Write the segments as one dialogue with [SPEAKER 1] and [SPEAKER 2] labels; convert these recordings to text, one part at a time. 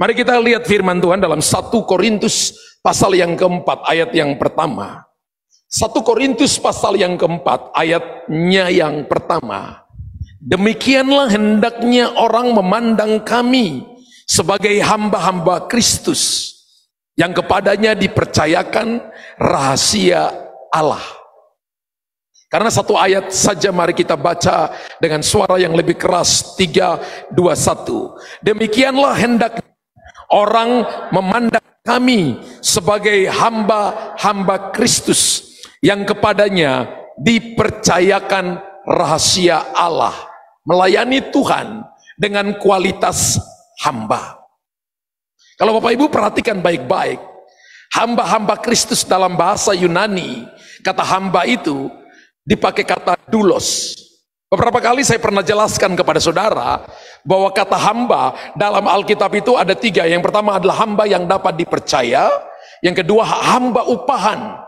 [SPEAKER 1] Mari kita lihat firman Tuhan dalam 1 Korintus pasal yang keempat ayat yang pertama. 1 Korintus pasal yang keempat ayatnya yang pertama. Demikianlah hendaknya orang memandang kami sebagai hamba-hamba Kristus yang kepadanya dipercayakan rahasia Allah. Karena satu ayat saja mari kita baca dengan suara yang lebih keras. 3, 2, 1. Demikianlah hendaknya orang memandang kami sebagai hamba-hamba Kristus yang kepadanya dipercayakan rahasia Allah, melayani Tuhan dengan kualitas hamba. Kalau Bapak Ibu perhatikan baik-baik, hamba-hamba Kristus dalam bahasa Yunani, kata hamba itu dipakai kata doulos. Beberapa kali saya pernah jelaskan kepada saudara bahwa kata hamba dalam Alkitab itu ada 3. Yang pertama adalah hamba yang dapat dipercaya. Yang kedua hamba upahan.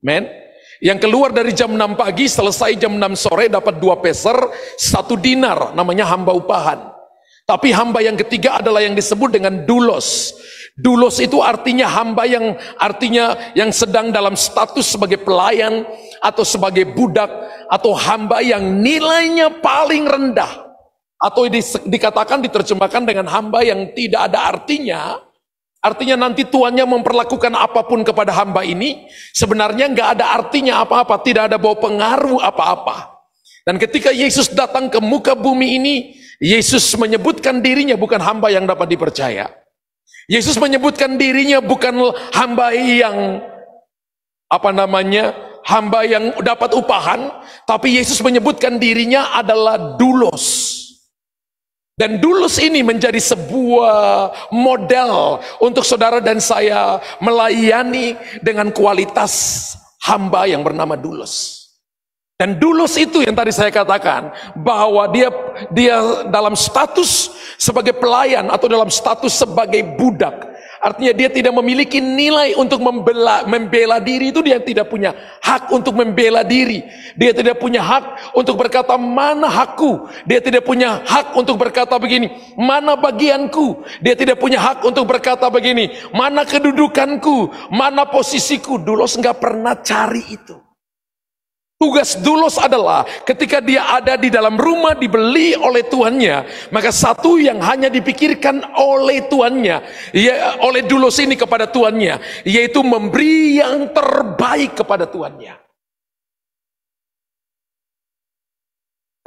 [SPEAKER 1] Men. Yang keluar dari jam 6 pagi selesai jam 6 sore dapat 2 peser 1 dinar, namanya hamba upahan. Tapi hamba yang ketiga adalah yang disebut dengan doulos. Doulos itu artinya hamba yang sedang dalam status sebagai pelayan atau sebagai budak, atau hamba yang nilainya paling rendah, atau dikatakan diterjemahkan dengan hamba yang tidak ada artinya. Artinya nanti tuannya memperlakukan apapun kepada hamba ini sebenarnya nggak ada artinya apa-apa, tidak ada bawa pengaruh apa-apa. Dan ketika Yesus datang ke muka bumi ini, Yesus menyebutkan dirinya bukan hamba yang dapat dipercaya. Yesus menyebutkan dirinya bukan hamba yang hamba yang dapat upahan, tapi Yesus menyebutkan dirinya adalah doulos. Dan doulos ini menjadi sebuah model untuk saudara dan saya melayani dengan kualitas hamba yang bernama doulos. Dan doulos itu yang tadi saya katakan bahwa dia dalam status sebagai pelayan atau dalam status sebagai budak. Artinya dia tidak memiliki nilai untuk membela diri, itu dia tidak punya hak untuk membela diri. Dia tidak punya hak untuk berkata mana hakku. Dia tidak punya hak untuk berkata begini, mana bagianku. Dia tidak punya hak untuk berkata begini, mana kedudukanku, mana posisiku. Doulos nggak pernah cari itu. Tugas doulos adalah ketika dia ada di dalam rumah dibeli oleh tuannya, maka satu yang hanya dipikirkan oleh tuannya, oleh doulos ini kepada tuannya, yaitu memberi yang terbaik kepada tuannya.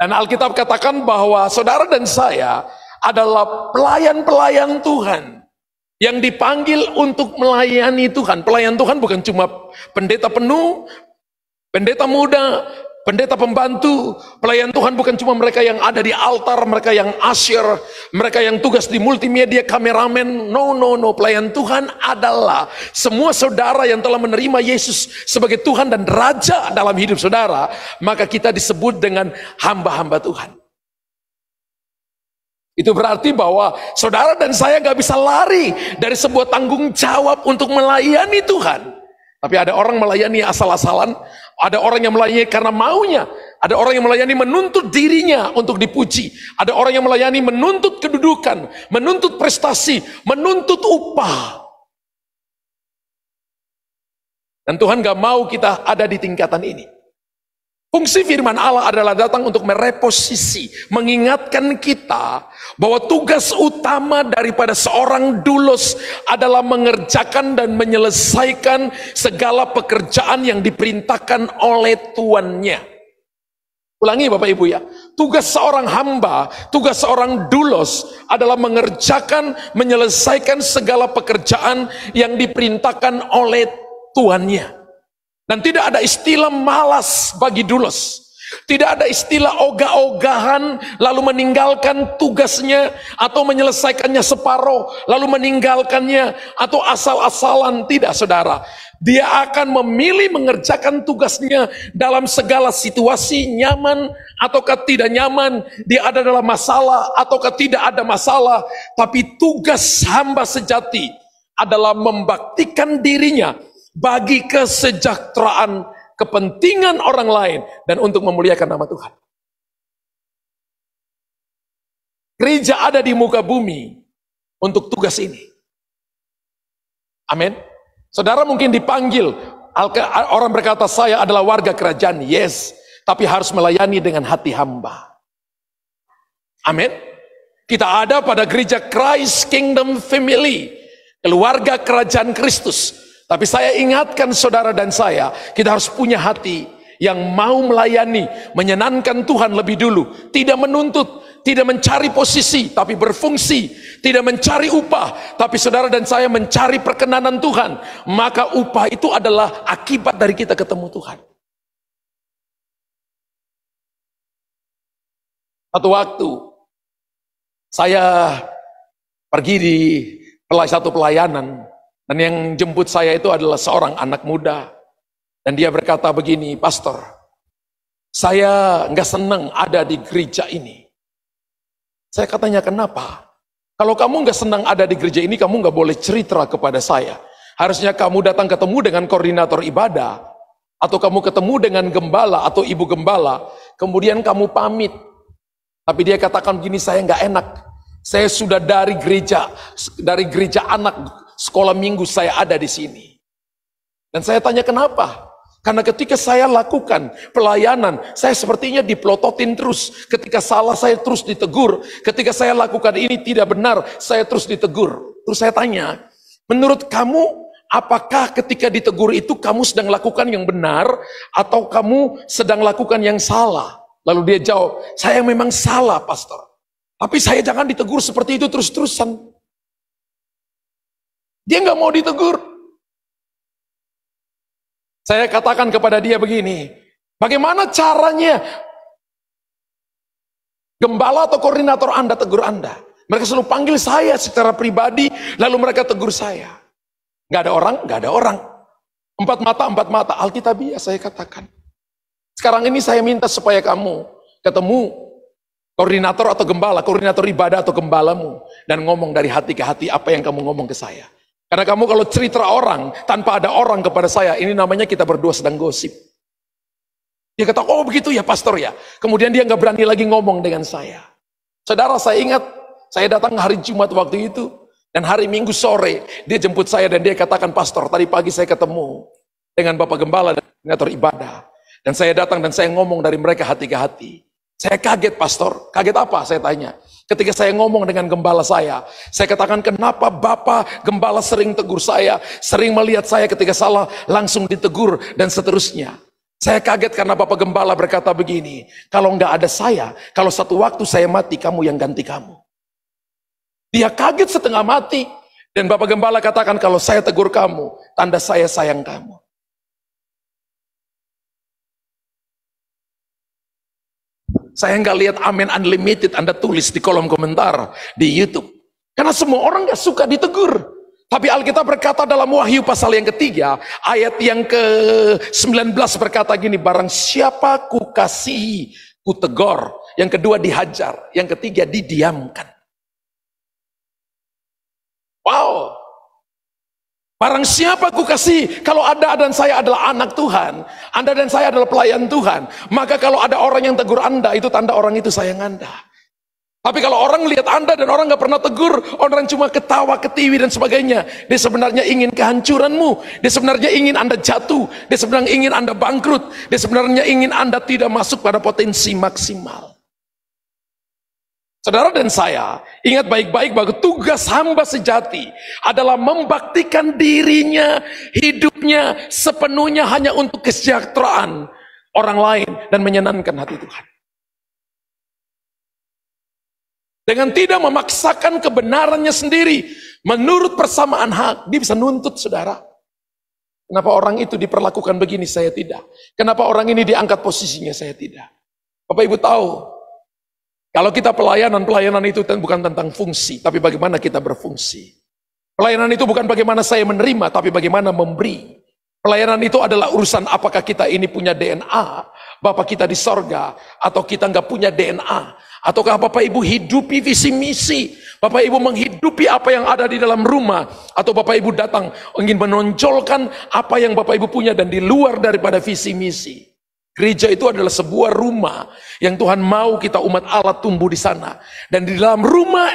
[SPEAKER 1] Dan Alkitab katakan bahwa saudara dan saya adalah pelayan-pelayan Tuhan yang dipanggil untuk melayani Tuhan. Pelayan Tuhan bukan cuma pendeta penuh, pendeta muda, pendeta pembantu. Pelayan Tuhan bukan cuma mereka yang ada di altar, mereka yang usher, mereka yang tugas di multimedia, kameramen. No. Pelayan Tuhan adalah semua saudara yang telah menerima Yesus sebagai Tuhan dan Raja dalam hidup saudara. Maka kita disebut dengan hamba-hamba Tuhan. Itu berarti bahwa saudara dan saya gak bisa lari dari sebuah tanggung jawab untuk melayani Tuhan. Tapi ada orang melayani asal-asalan, ada orang yang melayani karena maunya, ada orang yang melayani menuntut dirinya untuk dipuji, ada orang yang melayani menuntut kedudukan, menuntut prestasi, menuntut upah. Dan Tuhan gak mau kita ada di tingkatan ini. Fungsi firman Allah adalah datang untuk mereposisi, mengingatkan kita bahwa tugas utama daripada seorang doulos adalah mengerjakan dan menyelesaikan segala pekerjaan yang diperintahkan oleh tuannya. Ulangi Bapak Ibu ya, tugas seorang hamba, tugas seorang doulos adalah mengerjakan, menyelesaikan segala pekerjaan yang diperintahkan oleh tuannya. Dan tidak ada istilah malas bagi doulos. Tidak ada istilah ogah-ogahan lalu meninggalkan tugasnya atau menyelesaikannya separuh lalu meninggalkannya atau asal-asalan. Tidak saudara. Dia akan memilih mengerjakan tugasnya dalam segala situasi, nyaman ataukah tidak nyaman, dia ada dalam masalah ataukah tidak ada masalah. Tapi tugas hamba sejati adalah membaktikan dirinya bagi kesejahteraan, kepentingan orang lain, dan untuk memuliakan nama Tuhan. Gereja ada di muka bumi untuk tugas ini. Amin. Saudara mungkin dipanggil, orang berkata saya adalah warga kerajaan, yes, tapi harus melayani dengan hati hamba. Amin. Kita ada pada gereja Christ Kingdom Family, keluarga kerajaan Kristus. Tapi saya ingatkan saudara dan saya, kita harus punya hati yang mau melayani, menyenangkan Tuhan lebih dulu. Tidak menuntut, tidak mencari posisi, tapi berfungsi. Tidak mencari upah, tapi saudara dan saya mencari perkenanan Tuhan. Maka upah itu adalah akibat dari kita ketemu Tuhan. Satu waktu, saya pergi di satu pelayanan. Dan yang jemput saya itu adalah seorang anak muda. Dan dia berkata begini, "Pastor, saya nggak senang ada di gereja ini." Saya katanya, "Kenapa? Kalau kamu nggak senang ada di gereja ini, kamu nggak boleh cerita kepada saya. Harusnya kamu datang ketemu dengan koordinator ibadah, atau kamu ketemu dengan gembala atau ibu gembala, kemudian kamu pamit." Tapi dia katakan begini, "Saya nggak enak. Saya sudah dari gereja anak sekolah minggu saya ada di sini." Dan saya tanya kenapa? Karena ketika saya lakukan pelayanan, saya sepertinya dipelototin terus. Ketika salah saya terus ditegur. Ketika saya lakukan ini tidak benar, saya terus ditegur. Terus saya tanya, menurut kamu apakah ketika ditegur itu kamu sedang lakukan yang benar atau kamu sedang lakukan yang salah? Lalu dia jawab, "Saya memang salah, Pastor. Tapi saya jangan ditegur seperti itu terus-terusan." Dia nggak mau ditegur. Saya katakan kepada dia begini, bagaimana caranya gembala atau koordinator Anda tegur Anda? Mereka selalu panggil saya secara pribadi, lalu mereka tegur saya. Nggak ada orang, nggak ada orang. Empat mata, Alkitabiah saya katakan. Sekarang ini saya minta supaya kamu ketemu koordinator atau gembala, koordinator ibadah atau gembalamu, dan ngomong dari hati ke hati apa yang kamu ngomong ke saya. Karena kamu kalau cerita orang, tanpa ada orang kepada saya, ini namanya kita berdua sedang gosip. Dia kata, "Oh begitu ya Pastor ya." Kemudian dia nggak berani lagi ngomong dengan saya. Saudara, saya ingat, saya datang hari Jumat waktu itu, dan hari Minggu sore, dia jemput saya dan dia katakan, "Pastor, tadi pagi saya ketemu dengan Bapak Gembala dan koordinator ibadah. Dan saya datang dan saya ngomong dari mereka hati ke hati." Saya kaget, Pastor. Kaget apa? Saya tanya. Ketika saya ngomong dengan gembala saya katakan, "Kenapa Bapak Gembala sering tegur saya, sering melihat saya ketika salah, langsung ditegur, dan seterusnya." Saya kaget karena Bapak Gembala berkata begini, "Kalau nggak ada saya, kalau satu waktu saya mati, kamu yang ganti kamu." Dia kaget setengah mati. Dan Bapak Gembala katakan, "Kalau saya tegur kamu, tanda saya sayang kamu." Saya nggak lihat Amen Unlimited Anda tulis di kolom komentar di YouTube. Karena semua orang nggak suka ditegur. Tapi Alkitab berkata dalam Wahyu pasal yang ketiga, ayat yang ke-19 berkata gini, "Barang siapa ku kasihi, ku tegur." Yang kedua dihajar, yang ketiga didiamkan. Wow. Barang siapa ku kasih, kalau Anda dan saya adalah anak Tuhan, Anda dan saya adalah pelayan Tuhan, maka kalau ada orang yang tegur Anda, itu tanda orang itu sayang Anda. Tapi kalau orang lihat Anda dan orang nggak pernah tegur, orang cuma ketawa, ketiwi dan sebagainya, dia sebenarnya ingin kehancuranmu, dia sebenarnya ingin Anda jatuh, dia sebenarnya ingin Anda bangkrut, dia sebenarnya ingin Anda tidak masuk pada potensi maksimal. Saudara dan saya, ingat baik-baik bahwa tugas hamba sejati adalah membaktikan dirinya, hidupnya sepenuhnya hanya untuk kesejahteraan orang lain dan menyenangkan hati Tuhan. Dengan tidak memaksakan kebenarannya sendiri, menurut persamaan hak, dia bisa nuntut saudara. Kenapa orang itu diperlakukan begini, saya tidak. Kenapa orang ini diangkat posisinya, saya tidak. Bapak Ibu tahu, kalau kita pelayanan itu bukan tentang fungsi, tapi bagaimana kita berfungsi. Pelayanan itu bukan bagaimana saya menerima, tapi bagaimana memberi. Pelayanan itu adalah urusan apakah kita ini punya DNA, Bapak kita di sorga, atau kita nggak punya DNA. Ataukah Bapak Ibu hidupi visi misi, Bapak Ibu menghidupi apa yang ada di dalam rumah, atau Bapak Ibu datang ingin menonjolkan apa yang Bapak Ibu punya dan di luar daripada visi misi. Gereja itu adalah sebuah rumah yang Tuhan mau kita umat Allah tumbuh di sana. Dan di dalam rumah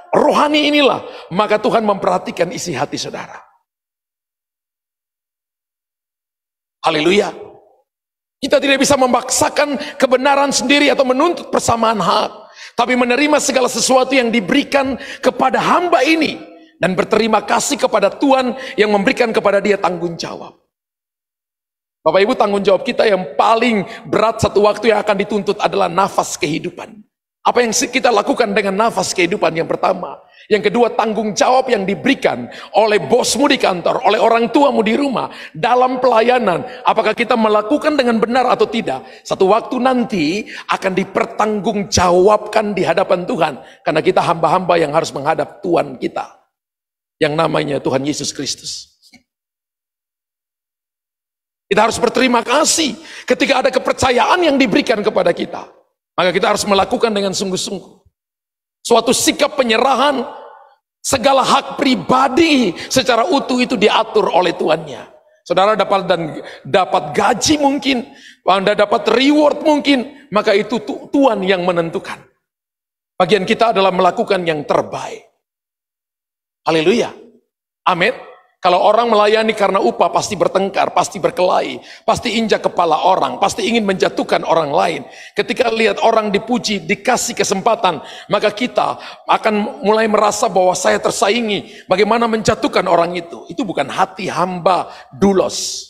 [SPEAKER 1] rohani inilah, maka Tuhan memperhatikan isi hati saudara. Haleluya. Kita tidak bisa memaksakan kebenaran sendiri atau menuntut persamaan hak. Tapi menerima segala sesuatu yang diberikan kepada hamba ini. Dan berterima kasih kepada Tuhan yang memberikan kepada dia tanggung jawab. Bapak Ibu, tanggung jawab kita yang paling berat satu waktu yang akan dituntut adalah nafas kehidupan. Apa yang kita lakukan dengan nafas kehidupan yang pertama. Yang kedua, tanggung jawab yang diberikan oleh bosmu di kantor, oleh orang tuamu di rumah, dalam pelayanan. Apakah kita melakukan dengan benar atau tidak? Satu waktu nanti akan dipertanggungjawabkan di hadapan Tuhan. Karena kita hamba-hamba yang harus menghadap Tuhan kita. Yang namanya Tuhan Yesus Kristus. Kita harus berterima kasih ketika ada kepercayaan yang diberikan kepada kita. Maka kita harus melakukan dengan sungguh-sungguh. Suatu sikap penyerahan, segala hak pribadi secara utuh itu diatur oleh tuannya. Saudara dapat gaji mungkin, Anda dapat reward mungkin, maka itu Tuhan yang menentukan. Bagian kita adalah melakukan yang terbaik. Haleluya. Amin. Kalau orang melayani karena upah pasti bertengkar, pasti berkelahi, pasti injak kepala orang, pasti ingin menjatuhkan orang lain. Ketika lihat orang dipuji, dikasih kesempatan, maka kita akan mulai merasa bahwa saya tersaingi. Bagaimana menjatuhkan orang itu? Itu bukan hati hamba doulos.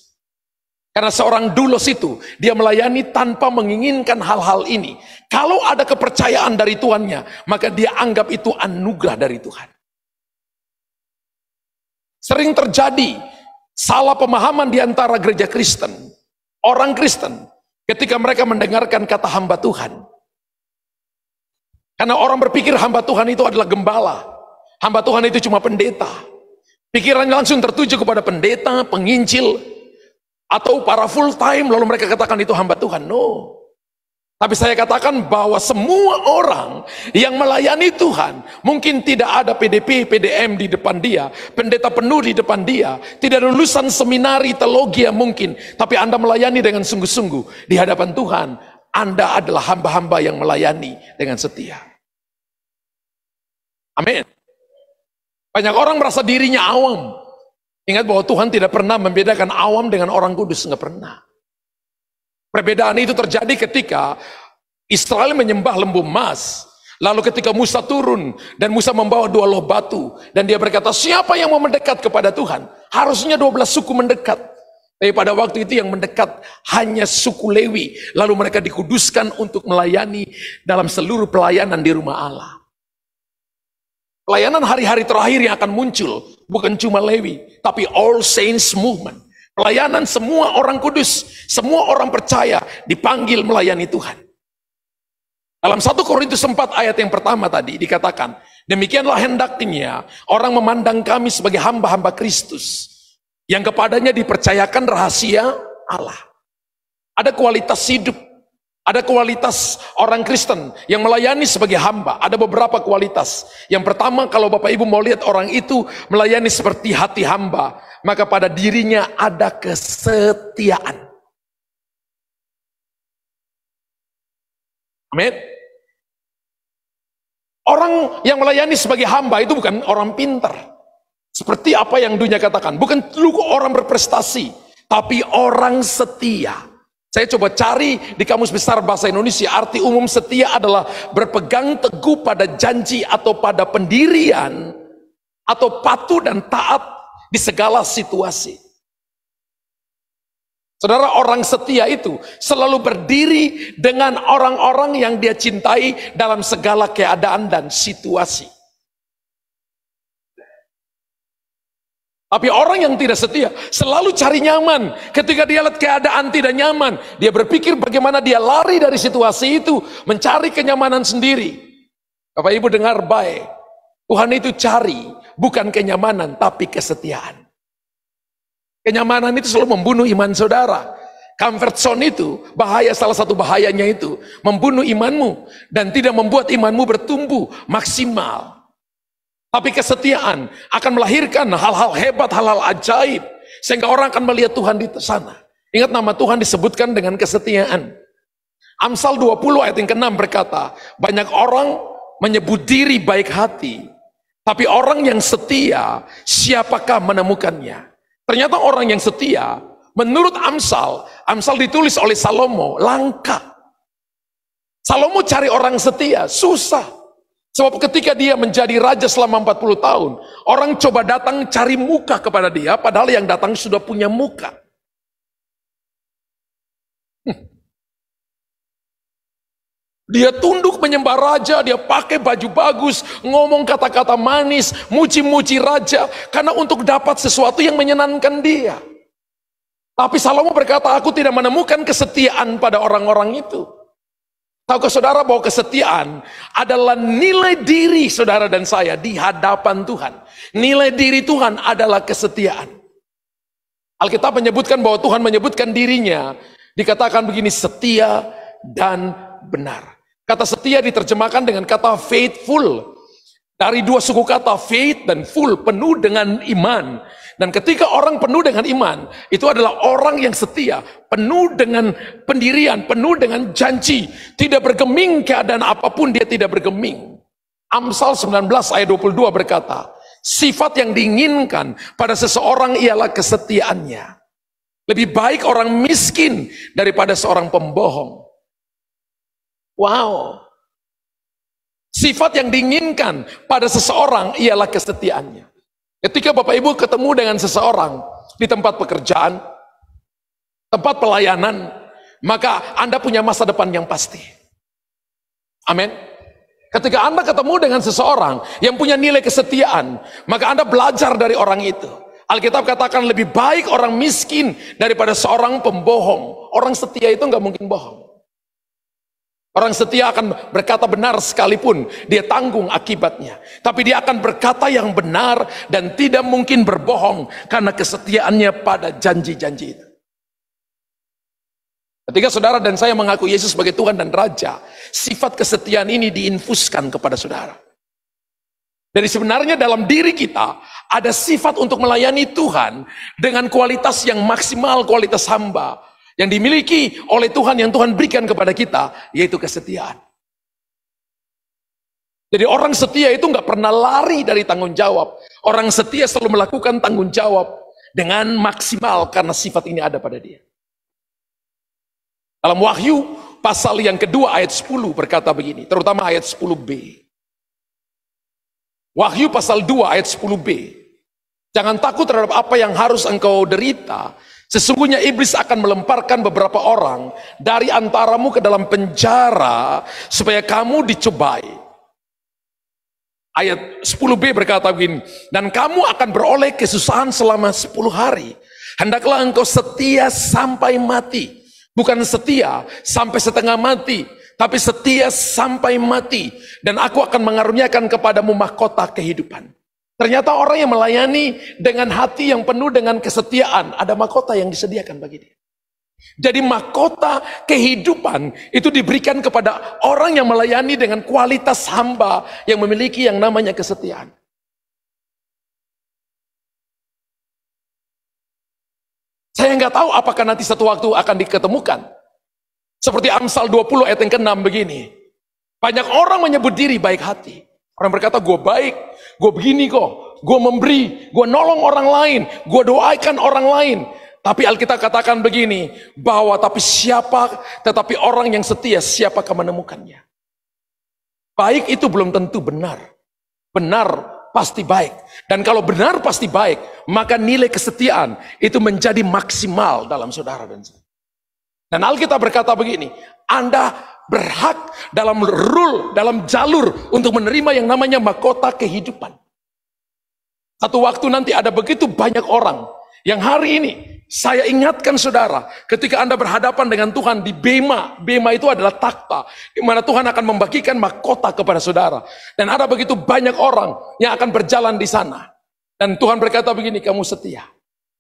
[SPEAKER 1] Karena seorang doulos itu, dia melayani tanpa menginginkan hal-hal ini. Kalau ada kepercayaan dari tuannya, maka dia anggap itu anugerah dari Tuhan. Sering terjadi salah pemahaman di antara gereja Kristen, orang Kristen, ketika mereka mendengarkan kata hamba Tuhan. Karena orang berpikir hamba Tuhan itu adalah gembala, hamba Tuhan itu cuma pendeta. Pikirannya langsung tertuju kepada pendeta, penginjil, atau para full time, lalu mereka katakan itu hamba Tuhan. No. Tapi saya katakan bahwa semua orang yang melayani Tuhan, mungkin tidak ada PDP, PDM di depan dia, pendeta penuh di depan dia, tidak lulusan seminari teologi mungkin, tapi Anda melayani dengan sungguh-sungguh di hadapan Tuhan, Anda adalah hamba-hamba yang melayani dengan setia. Amin. Banyak orang merasa dirinya awam. Ingat bahwa Tuhan tidak pernah membedakan awam dengan orang kudus, nggak pernah. Perbedaan itu terjadi ketika Israel menyembah lembu emas. Lalu ketika Musa turun dan Musa membawa 2 loh batu. Dan dia berkata, siapa yang mau mendekat kepada Tuhan? Harusnya 12 suku mendekat. Tapi pada waktu itu yang mendekat hanya suku Lewi. Lalu mereka dikuduskan untuk melayani dalam seluruh pelayanan di rumah Allah. Pelayanan hari-hari terakhir yang akan muncul bukan cuma Lewi, tapi All Saints Movement. Pelayanan semua orang kudus, semua orang percaya dipanggil melayani Tuhan. Dalam 1 Korintus 4 ayat yang pertama tadi dikatakan, demikianlah hendaknya orang memandang kami sebagai hamba-hamba Kristus, yang kepadanya dipercayakan rahasia Allah. Ada kualitas hidup, ada kualitas orang Kristen yang melayani sebagai hamba. Ada beberapa kualitas. Yang pertama, kalau Bapak Ibu mau lihat orang itu melayani seperti hati hamba, maka pada dirinya ada kesetiaan. Amin. Orang yang melayani sebagai hamba itu bukan orang pintar. Seperti apa yang dunia katakan. Bukan orang berprestasi, tapi orang setia. Saya coba cari di Kamus Besar Bahasa Indonesia, arti umum setia adalah berpegang teguh pada janji atau pada pendirian, atau patuh dan taat di segala situasi. Saudara, orang setia itu selalu berdiri dengan orang-orang yang dia cintai dalam segala keadaan dan situasi. Tapi orang yang tidak setia selalu cari nyaman. Ketika dia lihat keadaan tidak nyaman, dia berpikir bagaimana dia lari dari situasi itu, mencari kenyamanan sendiri. Bapak Ibu dengar baik, Tuhan itu cari bukan kenyamanan tapi kesetiaan. Kenyamanan itu selalu membunuh iman saudara. Comfort zone itu bahaya, salah satu bahayanya itu membunuh imanmu dan tidak membuat imanmu bertumbuh maksimal. Tapi kesetiaan akan melahirkan hal-hal hebat, hal-hal ajaib, sehingga orang akan melihat Tuhan di sana. Ingat, nama Tuhan disebutkan dengan kesetiaan. Amsal 20 ayat yang ke-6 berkata, banyak orang menyebut diri baik hati, tapi orang yang setia, siapakah menemukannya? Ternyata orang yang setia, menurut Amsal ditulis oleh Salomo, langka. Salomo cari orang setia, susah. Sebab ketika dia menjadi raja selama 40 tahun, orang coba datang cari muka kepada dia, padahal yang datang sudah punya muka. Dia tunduk menyembah raja, dia pakai baju bagus, ngomong kata-kata manis, muji-muji raja, karena untuk dapat sesuatu yang menyenangkan dia. Tapi Salomo berkata, aku tidak menemukan kesetiaan pada orang-orang itu. Tahukah saudara bahwa kesetiaan adalah nilai diri saudara dan saya di hadapan Tuhan. Nilai diri Tuhan adalah kesetiaan. Alkitab menyebutkan bahwa Tuhan menyebutkan dirinya, dikatakan begini, setia dan benar. Kata setia diterjemahkan dengan kata faithful. Dari dua suku kata faith dan full, penuh dengan iman. Dan ketika orang penuh dengan iman, itu adalah orang yang setia, penuh dengan pendirian, penuh dengan janji, tidak bergeming keadaan apapun, dia tidak bergeming. Amsal 19 ayat 22 berkata, sifat yang diinginkan pada seseorang ialah kesetiaannya. Lebih baik orang miskin daripada seorang pembohong. Wow. Sifat yang diinginkan pada seseorang ialah kesetiaannya. Ketika Bapak Ibu ketemu dengan seseorang di tempat pekerjaan, tempat pelayanan, maka Anda punya masa depan yang pasti. Amin. Ketika Anda ketemu dengan seseorang yang punya nilai kesetiaan, maka Anda belajar dari orang itu. Alkitab katakan lebih baik orang miskin daripada seorang pembohong. Orang setia itu nggak mungkin bohong. Orang setia akan berkata benar sekalipun dia tanggung akibatnya. Tapi dia akan berkata yang benar dan tidak mungkin berbohong karena kesetiaannya pada janji-janji itu. Ketika saudara dan saya mengaku Yesus sebagai Tuhan dan Raja, sifat kesetiaan ini diinfuskan kepada saudara. Jadi sebenarnya dalam diri kita ada sifat untuk melayani Tuhan dengan kualitas yang maksimal, kualitas hamba yang dimiliki oleh Tuhan, yang Tuhan berikan kepada kita, yaitu kesetiaan. Jadi orang setia itu nggak pernah lari dari tanggung jawab. Orang setia selalu melakukan tanggung jawab dengan maksimal karena sifat ini ada pada dia. Dalam Wahyu pasal yang kedua ayat 10 berkata begini, terutama ayat 10b. Wahyu pasal 2 ayat 10b. Jangan takut terhadap apa yang harus engkau derita. Sesungguhnya iblis akan melemparkan beberapa orang dari antaramu ke dalam penjara supaya kamu dicobai. Ayat 10b berkata begini, dan kamu akan beroleh kesusahan selama 10 hari. Hendaklah engkau setia sampai mati. Bukan setia sampai setengah mati, tapi setia sampai mati. Dan aku akan mengaruniakan kepadamu mahkota kehidupan. Ternyata orang yang melayani dengan hati yang penuh dengan kesetiaan, ada mahkota yang disediakan bagi dia. Jadi mahkota kehidupan itu diberikan kepada orang yang melayani dengan kualitas hamba yang memiliki yang namanya kesetiaan. Saya nggak tahu apakah nanti satu waktu akan diketemukan. Seperti Amsal 20 ayat yang ke-6 begini. Banyak orang menyebut diri baik hati. Orang berkata, gue baik, gue begini kok, gue memberi, gue nolong orang lain, gue doakan orang lain. Tapi Alkitab katakan begini, bahwa tetapi orang yang setia, siapakah menemukannya? Baik itu belum tentu benar. Benar pasti baik. Dan kalau benar pasti baik, maka nilai kesetiaan itu menjadi maksimal dalam saudara dan saya. Dan Alkitab berkata begini, Anda berhak dalam jalur untuk menerima yang namanya mahkota kehidupan. Satu waktu nanti ada begitu banyak orang yang hari ini saya ingatkan saudara, ketika Anda berhadapan dengan Tuhan di Bema. Bema itu adalah takhta di mana Tuhan akan membagikan mahkota kepada saudara. Dan ada begitu banyak orang yang akan berjalan di sana. Dan Tuhan berkata begini, kamu setia.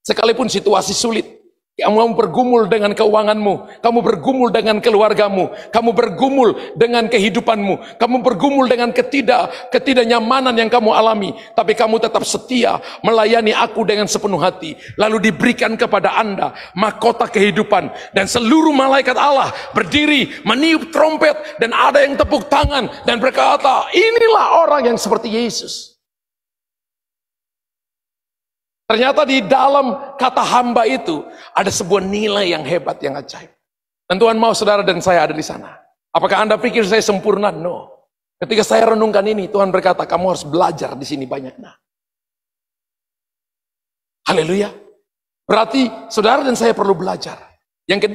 [SPEAKER 1] Sekalipun situasi sulit, Kamu bergumul dengan keuanganmu, kamu bergumul dengan keluargamu, kamu bergumul dengan kehidupanmu, kamu bergumul dengan ketidaknyamanan yang kamu alami, tapi kamu tetap setia melayani aku dengan sepenuh hati. Lalu diberikan kepada Anda mahkota kehidupan, dan seluruh malaikat Allah berdiri meniup trompet, dan ada yang tepuk tangan dan berkata, inilah orang yang seperti Yesus. Ternyata di dalam kata hamba itu ada sebuah nilai yang hebat, yang ajaib. Dan Tuhan mau saudara dan saya ada di sana. Apakah Anda pikir saya sempurna? No. Ketika saya renungkan ini, Tuhan berkata, kamu harus belajar di sini banyak. Nah, haleluya. Berarti saudara dan saya perlu belajar. Yang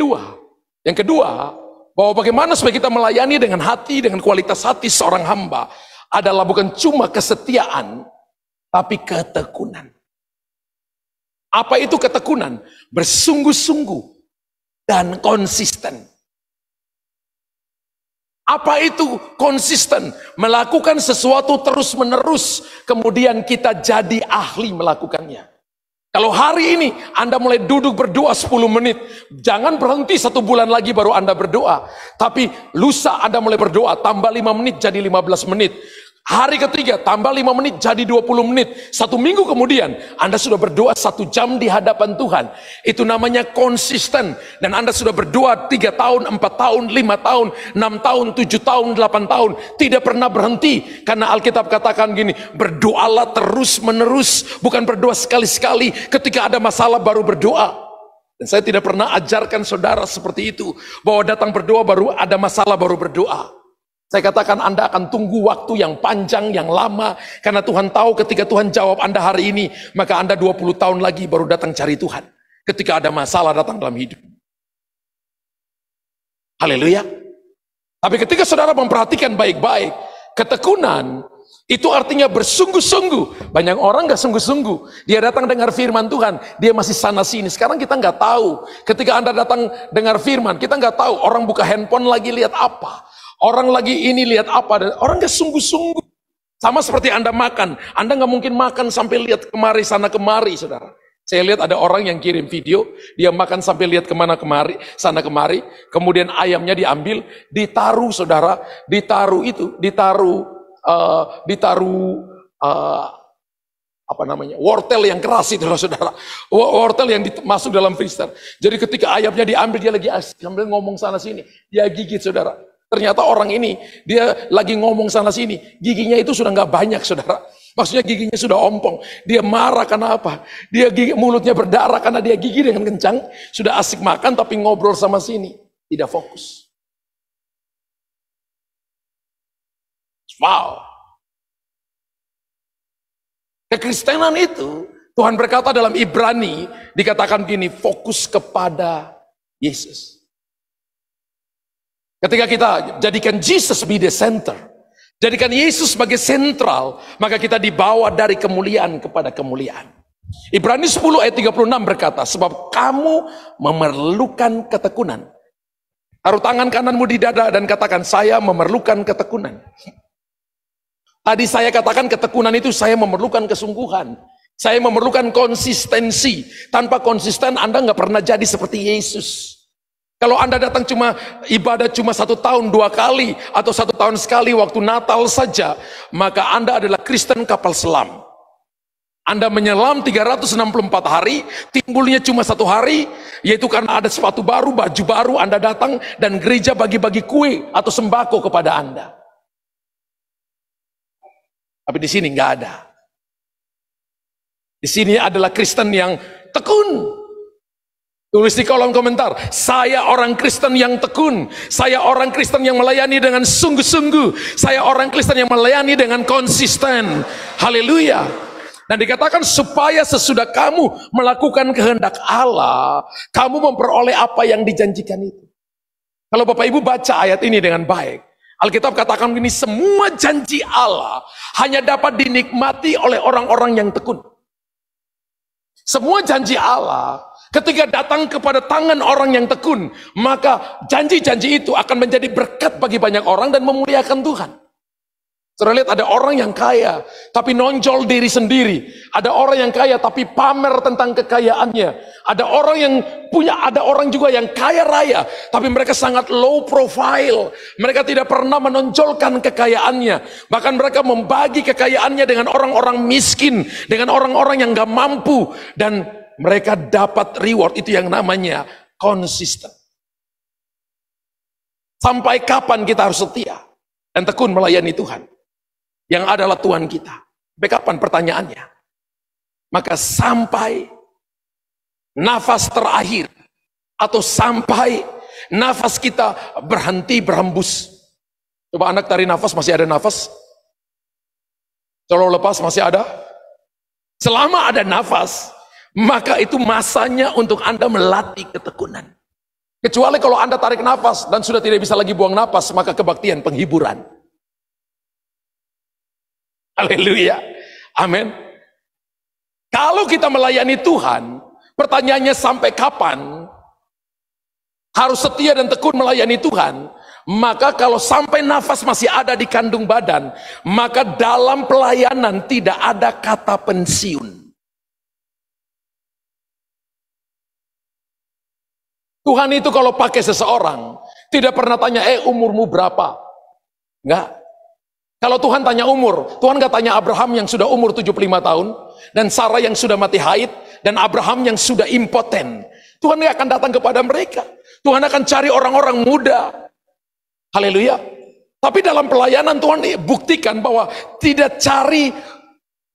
[SPEAKER 1] kedua, bahwa bagaimana supaya kita melayani dengan hati, dengan kualitas hati seorang hamba, adalah bukan cuma kesetiaan, tapi ketekunan. Apa itu ketekunan? Bersungguh-sungguh dan konsisten. Apa itu konsisten? Melakukan sesuatu terus-menerus, kemudian kita jadi ahli melakukannya. Kalau hari ini Anda mulai duduk berdoa 10 menit, jangan berhenti 1 bulan lagi baru Anda berdoa. Tapi lusa Anda mulai berdoa, tambah 5 menit jadi 15 menit. Hari ketiga tambah 5 menit jadi 20 menit. 1 minggu kemudian Anda sudah berdoa 1 jam di hadapan Tuhan. Itu namanya konsisten. Dan Anda sudah berdoa 3 tahun, 4 tahun, 5 tahun, 6 tahun, 7 tahun, 8 tahun. Tidak pernah berhenti. Karena Alkitab katakan gini, berdoalah terus menerus, bukan berdoa sekali-sekali. Ketika ada masalah baru berdoa. Dan saya tidak pernah ajarkan saudara seperti itu, bahwa datang berdoa baru ada masalah baru berdoa. Saya katakan Anda akan tunggu waktu yang panjang, yang lama. Karena Tuhan tahu ketika Tuhan jawab Anda hari ini, maka Anda 20 tahun lagi baru datang cari Tuhan. Ketika ada masalah datang dalam hidup. Haleluya. Tapi ketika saudara memperhatikan baik-baik, ketekunan itu artinya bersungguh-sungguh. Banyak orang gak sungguh-sungguh. Dia datang dengar firman Tuhan, dia masih sana sini. Sekarang kita gak tahu. Ketika Anda datang dengar firman, kita gak tahu. Orang buka handphone lagi lihat apa. Orang lagi ini lihat apa, orang gak sungguh-sungguh. Sama seperti Anda makan, Anda gak mungkin makan sampai lihat kemari, sana kemari, saudara. Saya lihat ada orang yang kirim video, dia makan sampai lihat kemana kemari, sana kemari, kemudian ayamnya diambil, ditaruh saudara, wortel yang keras itu loh saudara, wortel yang masuk dalam freezer. Jadi ketika ayamnya diambil, dia lagi sambil ngomong sana sini, dia gigit saudara. Ternyata orang ini, dia lagi ngomong sana sini, giginya itu sudah nggak banyak saudara. Maksudnya giginya sudah ompong. Dia marah karena apa? Mulutnya berdarah karena dia gigi dengan kencang. Sudah asik makan tapi ngobrol sama sini. Tidak fokus. Wow. Kekristenan itu, Tuhan berkata dalam Ibrani, dikatakan gini, fokus kepada Yesus. Ketika kita jadikan Jesus be the center, jadikan Yesus sebagai sentral, maka kita dibawa dari kemuliaan kepada kemuliaan. Ibrani 10 ayat 36 berkata, sebab kamu memerlukan ketekunan. Taruh tangan kananmu di dada dan katakan, saya memerlukan ketekunan. Tadi saya katakan ketekunan itu saya memerlukan kesungguhan. Saya memerlukan konsistensi. Tanpa konsisten Anda nggak pernah jadi seperti Yesus. Kalau Anda datang cuma ibadah cuma 1 tahun 2 kali atau 1 tahun sekali waktu Natal saja, maka Anda adalah Kristen kapal selam. Anda menyelam 364 hari, timbulnya cuma 1 hari, yaitu karena ada sepatu baru, baju baru, Anda datang dan gereja bagi-bagi kue atau sembako kepada Anda. Tapi di sini nggak ada. Di sini adalah Kristen yang tekun. Tulis di kolom komentar, saya orang Kristen yang tekun, saya orang Kristen yang melayani dengan sungguh-sungguh, saya orang Kristen yang melayani dengan konsisten. Haleluya. Dan dikatakan supaya sesudah kamu melakukan kehendak Allah, kamu memperoleh apa yang dijanjikan itu. Kalau Bapak Ibu baca ayat ini dengan baik, Alkitab katakan begini, semua janji Allah hanya dapat dinikmati oleh orang-orang yang tekun. Semua janji Allah ketika datang kepada tangan orang yang tekun, maka janji-janji itu akan menjadi berkat bagi banyak orang dan memuliakan Tuhan. Saudara lihat, ada orang yang kaya tapi nonjol diri sendiri. Ada orang yang kaya tapi pamer tentang kekayaannya. Ada orang yang ada orang juga yang kaya raya, tapi mereka sangat low profile. Mereka tidak pernah menonjolkan kekayaannya. Bahkan mereka membagi kekayaannya dengan orang-orang miskin, dengan orang-orang yang gak mampu. Dan mereka dapat reward, itu yang namanya konsisten. Sampai kapan kita harus setia dan tekun melayani Tuhan, yang adalah Tuhan kita? Sampai kapan pertanyaannya? Maka sampai nafas terakhir, atau sampai nafas kita berhenti berhembus. Coba anak tarik nafas, masih ada nafas? Kalau lepas masih ada? Selama ada nafas, maka itu masanya untuk Anda melatih ketekunan. Kecuali kalau Anda tarik nafas dan sudah tidak bisa lagi buang nafas, maka kebaktian penghiburan. Haleluya, amin. Kalau kita melayani Tuhan, pertanyaannya sampai kapan harus setia dan tekun melayani Tuhan? Maka kalau sampai nafas masih ada di kandung badan, maka dalam pelayanan tidak ada kata pensiun. Tuhan itu kalau pakai seseorang, tidak pernah tanya, umurmu berapa? Enggak. Kalau Tuhan tanya umur, Tuhan gak tanya Abraham yang sudah umur 75 tahun, dan Sarah yang sudah mati haid, dan Abraham yang sudah impoten. Tuhan gak akan datang kepada mereka. Tuhan akan cari orang-orang muda. Haleluya. Tapi dalam pelayanan Tuhan buktikan bahwa tidak cari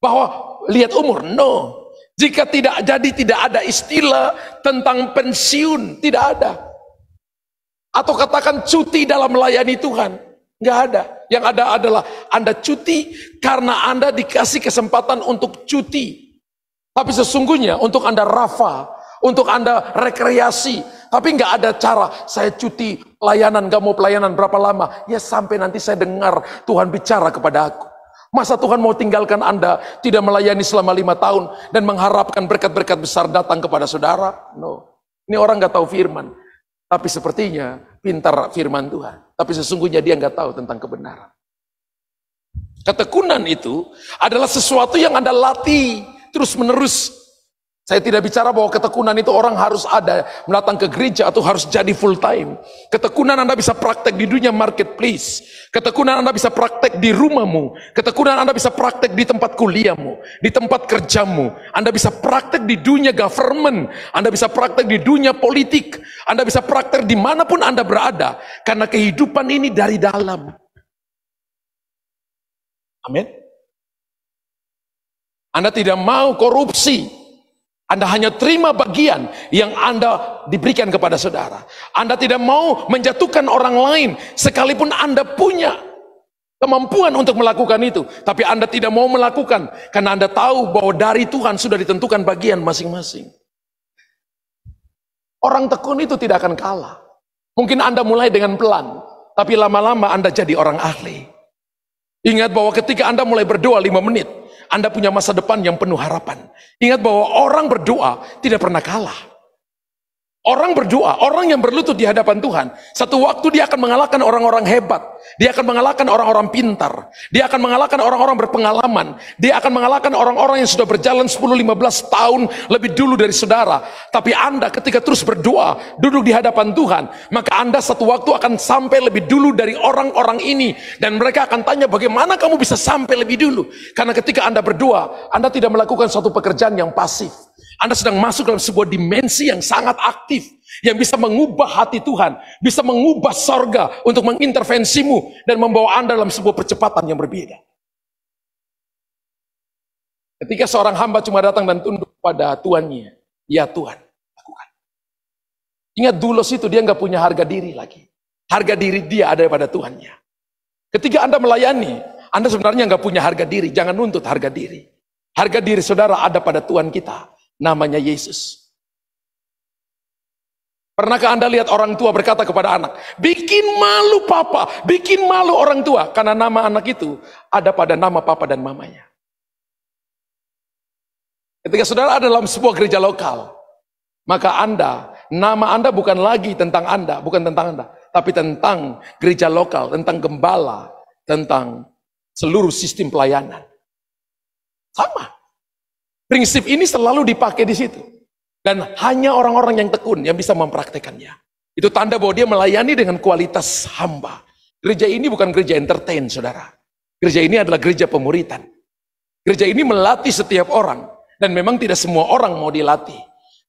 [SPEAKER 1] bahwa lihat umur. No. Jika tidak jadi, tidak ada istilah tentang pensiun. Tidak ada. Atau katakan cuti dalam melayani Tuhan. Nggak ada. Yang ada adalah Anda cuti karena Anda dikasih kesempatan untuk cuti. Tapi sesungguhnya untuk Anda rafa, untuk Anda rekreasi. Tapi nggak ada cara, saya cuti pelayanan, nggak mau pelayanan berapa lama. Ya sampai nanti saya dengar Tuhan bicara kepada aku. Masa Tuhan mau tinggalkan Anda tidak melayani selama 5 tahun dan mengharapkan berkat-berkat besar datang kepada saudara? No. Ini orang nggak tahu firman. Tapi sepertinya pintar firman Tuhan. Tapi sesungguhnya dia nggak tahu tentang kebenaran. Ketekunan itu adalah sesuatu yang Anda latih terus menerus. Saya tidak bicara bahwa ketekunan itu orang harus ada, datang ke gereja atau harus jadi full time. Ketekunan Anda bisa praktek di dunia marketplace. Ketekunan Anda bisa praktek di rumahmu. Ketekunan Anda bisa praktek di tempat kuliahmu, di tempat kerjamu. Anda bisa praktek di dunia government. Anda bisa praktek di dunia politik. Anda bisa praktek dimanapun Anda berada. Karena kehidupan ini dari dalam. Amin. Anda tidak mau korupsi. Anda hanya terima bagian yang Anda diberikan kepada saudara. Anda tidak mau menjatuhkan orang lain, sekalipun Anda punya kemampuan untuk melakukan itu. Tapi Anda tidak mau melakukan, karena Anda tahu bahwa dari Tuhan sudah ditentukan bagian masing-masing. Orang tekun itu tidak akan kalah. Mungkin Anda mulai dengan pelan, tapi lama-lama Anda jadi orang ahli. Ingat bahwa ketika Anda mulai berdoa 5 menit, Anda punya masa depan yang penuh harapan. Ingat bahwa orang berdoa tidak pernah kalah. Orang berdoa, orang yang berlutut di hadapan Tuhan, satu waktu dia akan mengalahkan orang-orang hebat. Dia akan mengalahkan orang-orang pintar. Dia akan mengalahkan orang-orang berpengalaman. Dia akan mengalahkan orang-orang yang sudah berjalan 10-15 tahun lebih dulu dari saudara. Tapi Anda ketika terus berdoa, duduk di hadapan Tuhan, maka Anda satu waktu akan sampai lebih dulu dari orang-orang ini. Dan mereka akan tanya, bagaimana kamu bisa sampai lebih dulu? Karena ketika Anda berdoa, Anda tidak melakukan suatu pekerjaan yang pasif. Anda sedang masuk dalam sebuah dimensi yang sangat aktif, yang bisa mengubah hati Tuhan, bisa mengubah sorga untuk mengintervensimu dan membawa Anda dalam sebuah percepatan yang berbeda. Ketika seorang hamba cuma datang dan tunduk pada tuannya, ya Tuhan, lakukan. Ingat Dulos itu dia nggak punya harga diri lagi. Harga diri dia ada pada Tuhannya. Ketika Anda melayani, Anda sebenarnya nggak punya harga diri. Jangan nuntut harga diri. Harga diri saudara ada pada Tuhan kita. Namanya Yesus. Pernahkah Anda lihat orang tua berkata kepada anak, bikin malu papa, bikin malu orang tua, karena nama anak itu ada pada nama papa dan mamanya. Ketika saudara ada dalam sebuah gereja lokal, maka nama Anda bukan lagi tentang Anda, bukan tentang Anda, tapi tentang gereja lokal, tentang gembala, tentang seluruh sistem pelayanan. Sama. Prinsip ini selalu dipakai di situ. Dan hanya orang-orang yang tekun yang bisa mempraktekannya. Itu tanda bahwa dia melayani dengan kualitas hamba. Gereja ini bukan gereja entertain, saudara. Gereja ini adalah gereja pemuritan. Gereja ini melatih setiap orang. Dan memang tidak semua orang mau dilatih.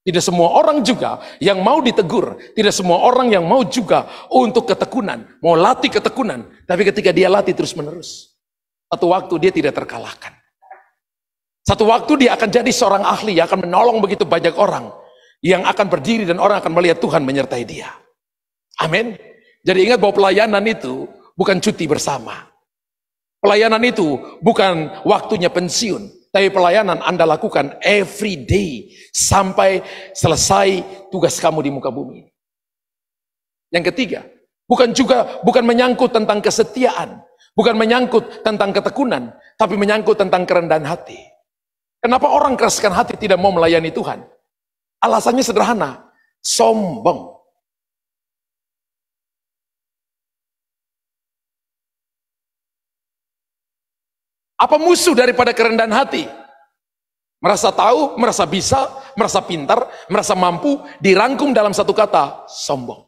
[SPEAKER 1] Tidak semua orang juga yang mau ditegur. Tidak semua orang yang mau juga untuk ketekunan. Mau latih ketekunan. Tapi ketika dia latih terus menerus, satu waktu dia tidak terkalahkan. Satu waktu dia akan jadi seorang ahli yang akan menolong begitu banyak orang. Yang akan berdiri dan orang akan melihat Tuhan menyertai dia. Amin. Jadi ingat bahwa pelayanan itu bukan cuti bersama. Pelayanan itu bukan waktunya pensiun. Tapi pelayanan Anda lakukan every day. Sampai selesai tugas kamu di muka bumi. Yang ketiga, bukan menyangkut tentang kesetiaan. Bukan menyangkut tentang ketekunan. Tapi menyangkut tentang kerendahan hati. Kenapa orang keraskan hati tidak mau melayani Tuhan? Alasannya sederhana, sombong. Apa musuh daripada kerendahan hati? Merasa tahu, merasa bisa, merasa pintar, merasa mampu, dirangkum dalam satu kata, sombong.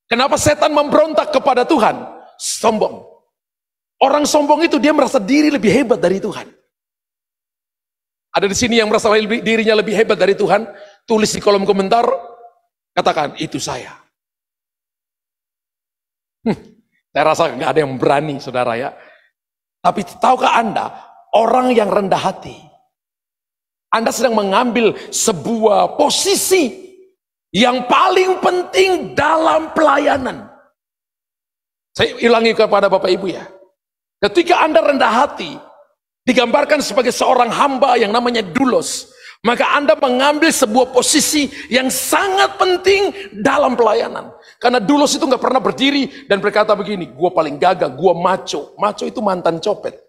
[SPEAKER 1] Kenapa setan memberontak kepada Tuhan? Sombong. Orang sombong itu dia merasa diri lebih hebat dari Tuhan. Ada di sini yang merasa dirinya lebih hebat dari Tuhan? Tulis di kolom komentar, katakan, itu saya. Saya rasa nggak ada yang berani, saudara ya. Tapi tahukah Anda, orang yang rendah hati, Anda sedang mengambil sebuah posisi yang paling penting dalam pelayanan. Saya ulangi kepada Bapak Ibu ya. Ketika Anda rendah hati, digambarkan sebagai seorang hamba yang namanya doulos, maka Anda mengambil sebuah posisi yang sangat penting dalam pelayanan. Karena doulos itu nggak pernah berdiri dan berkata begini, gue paling gagah, gue maco. Maco itu mantan copet.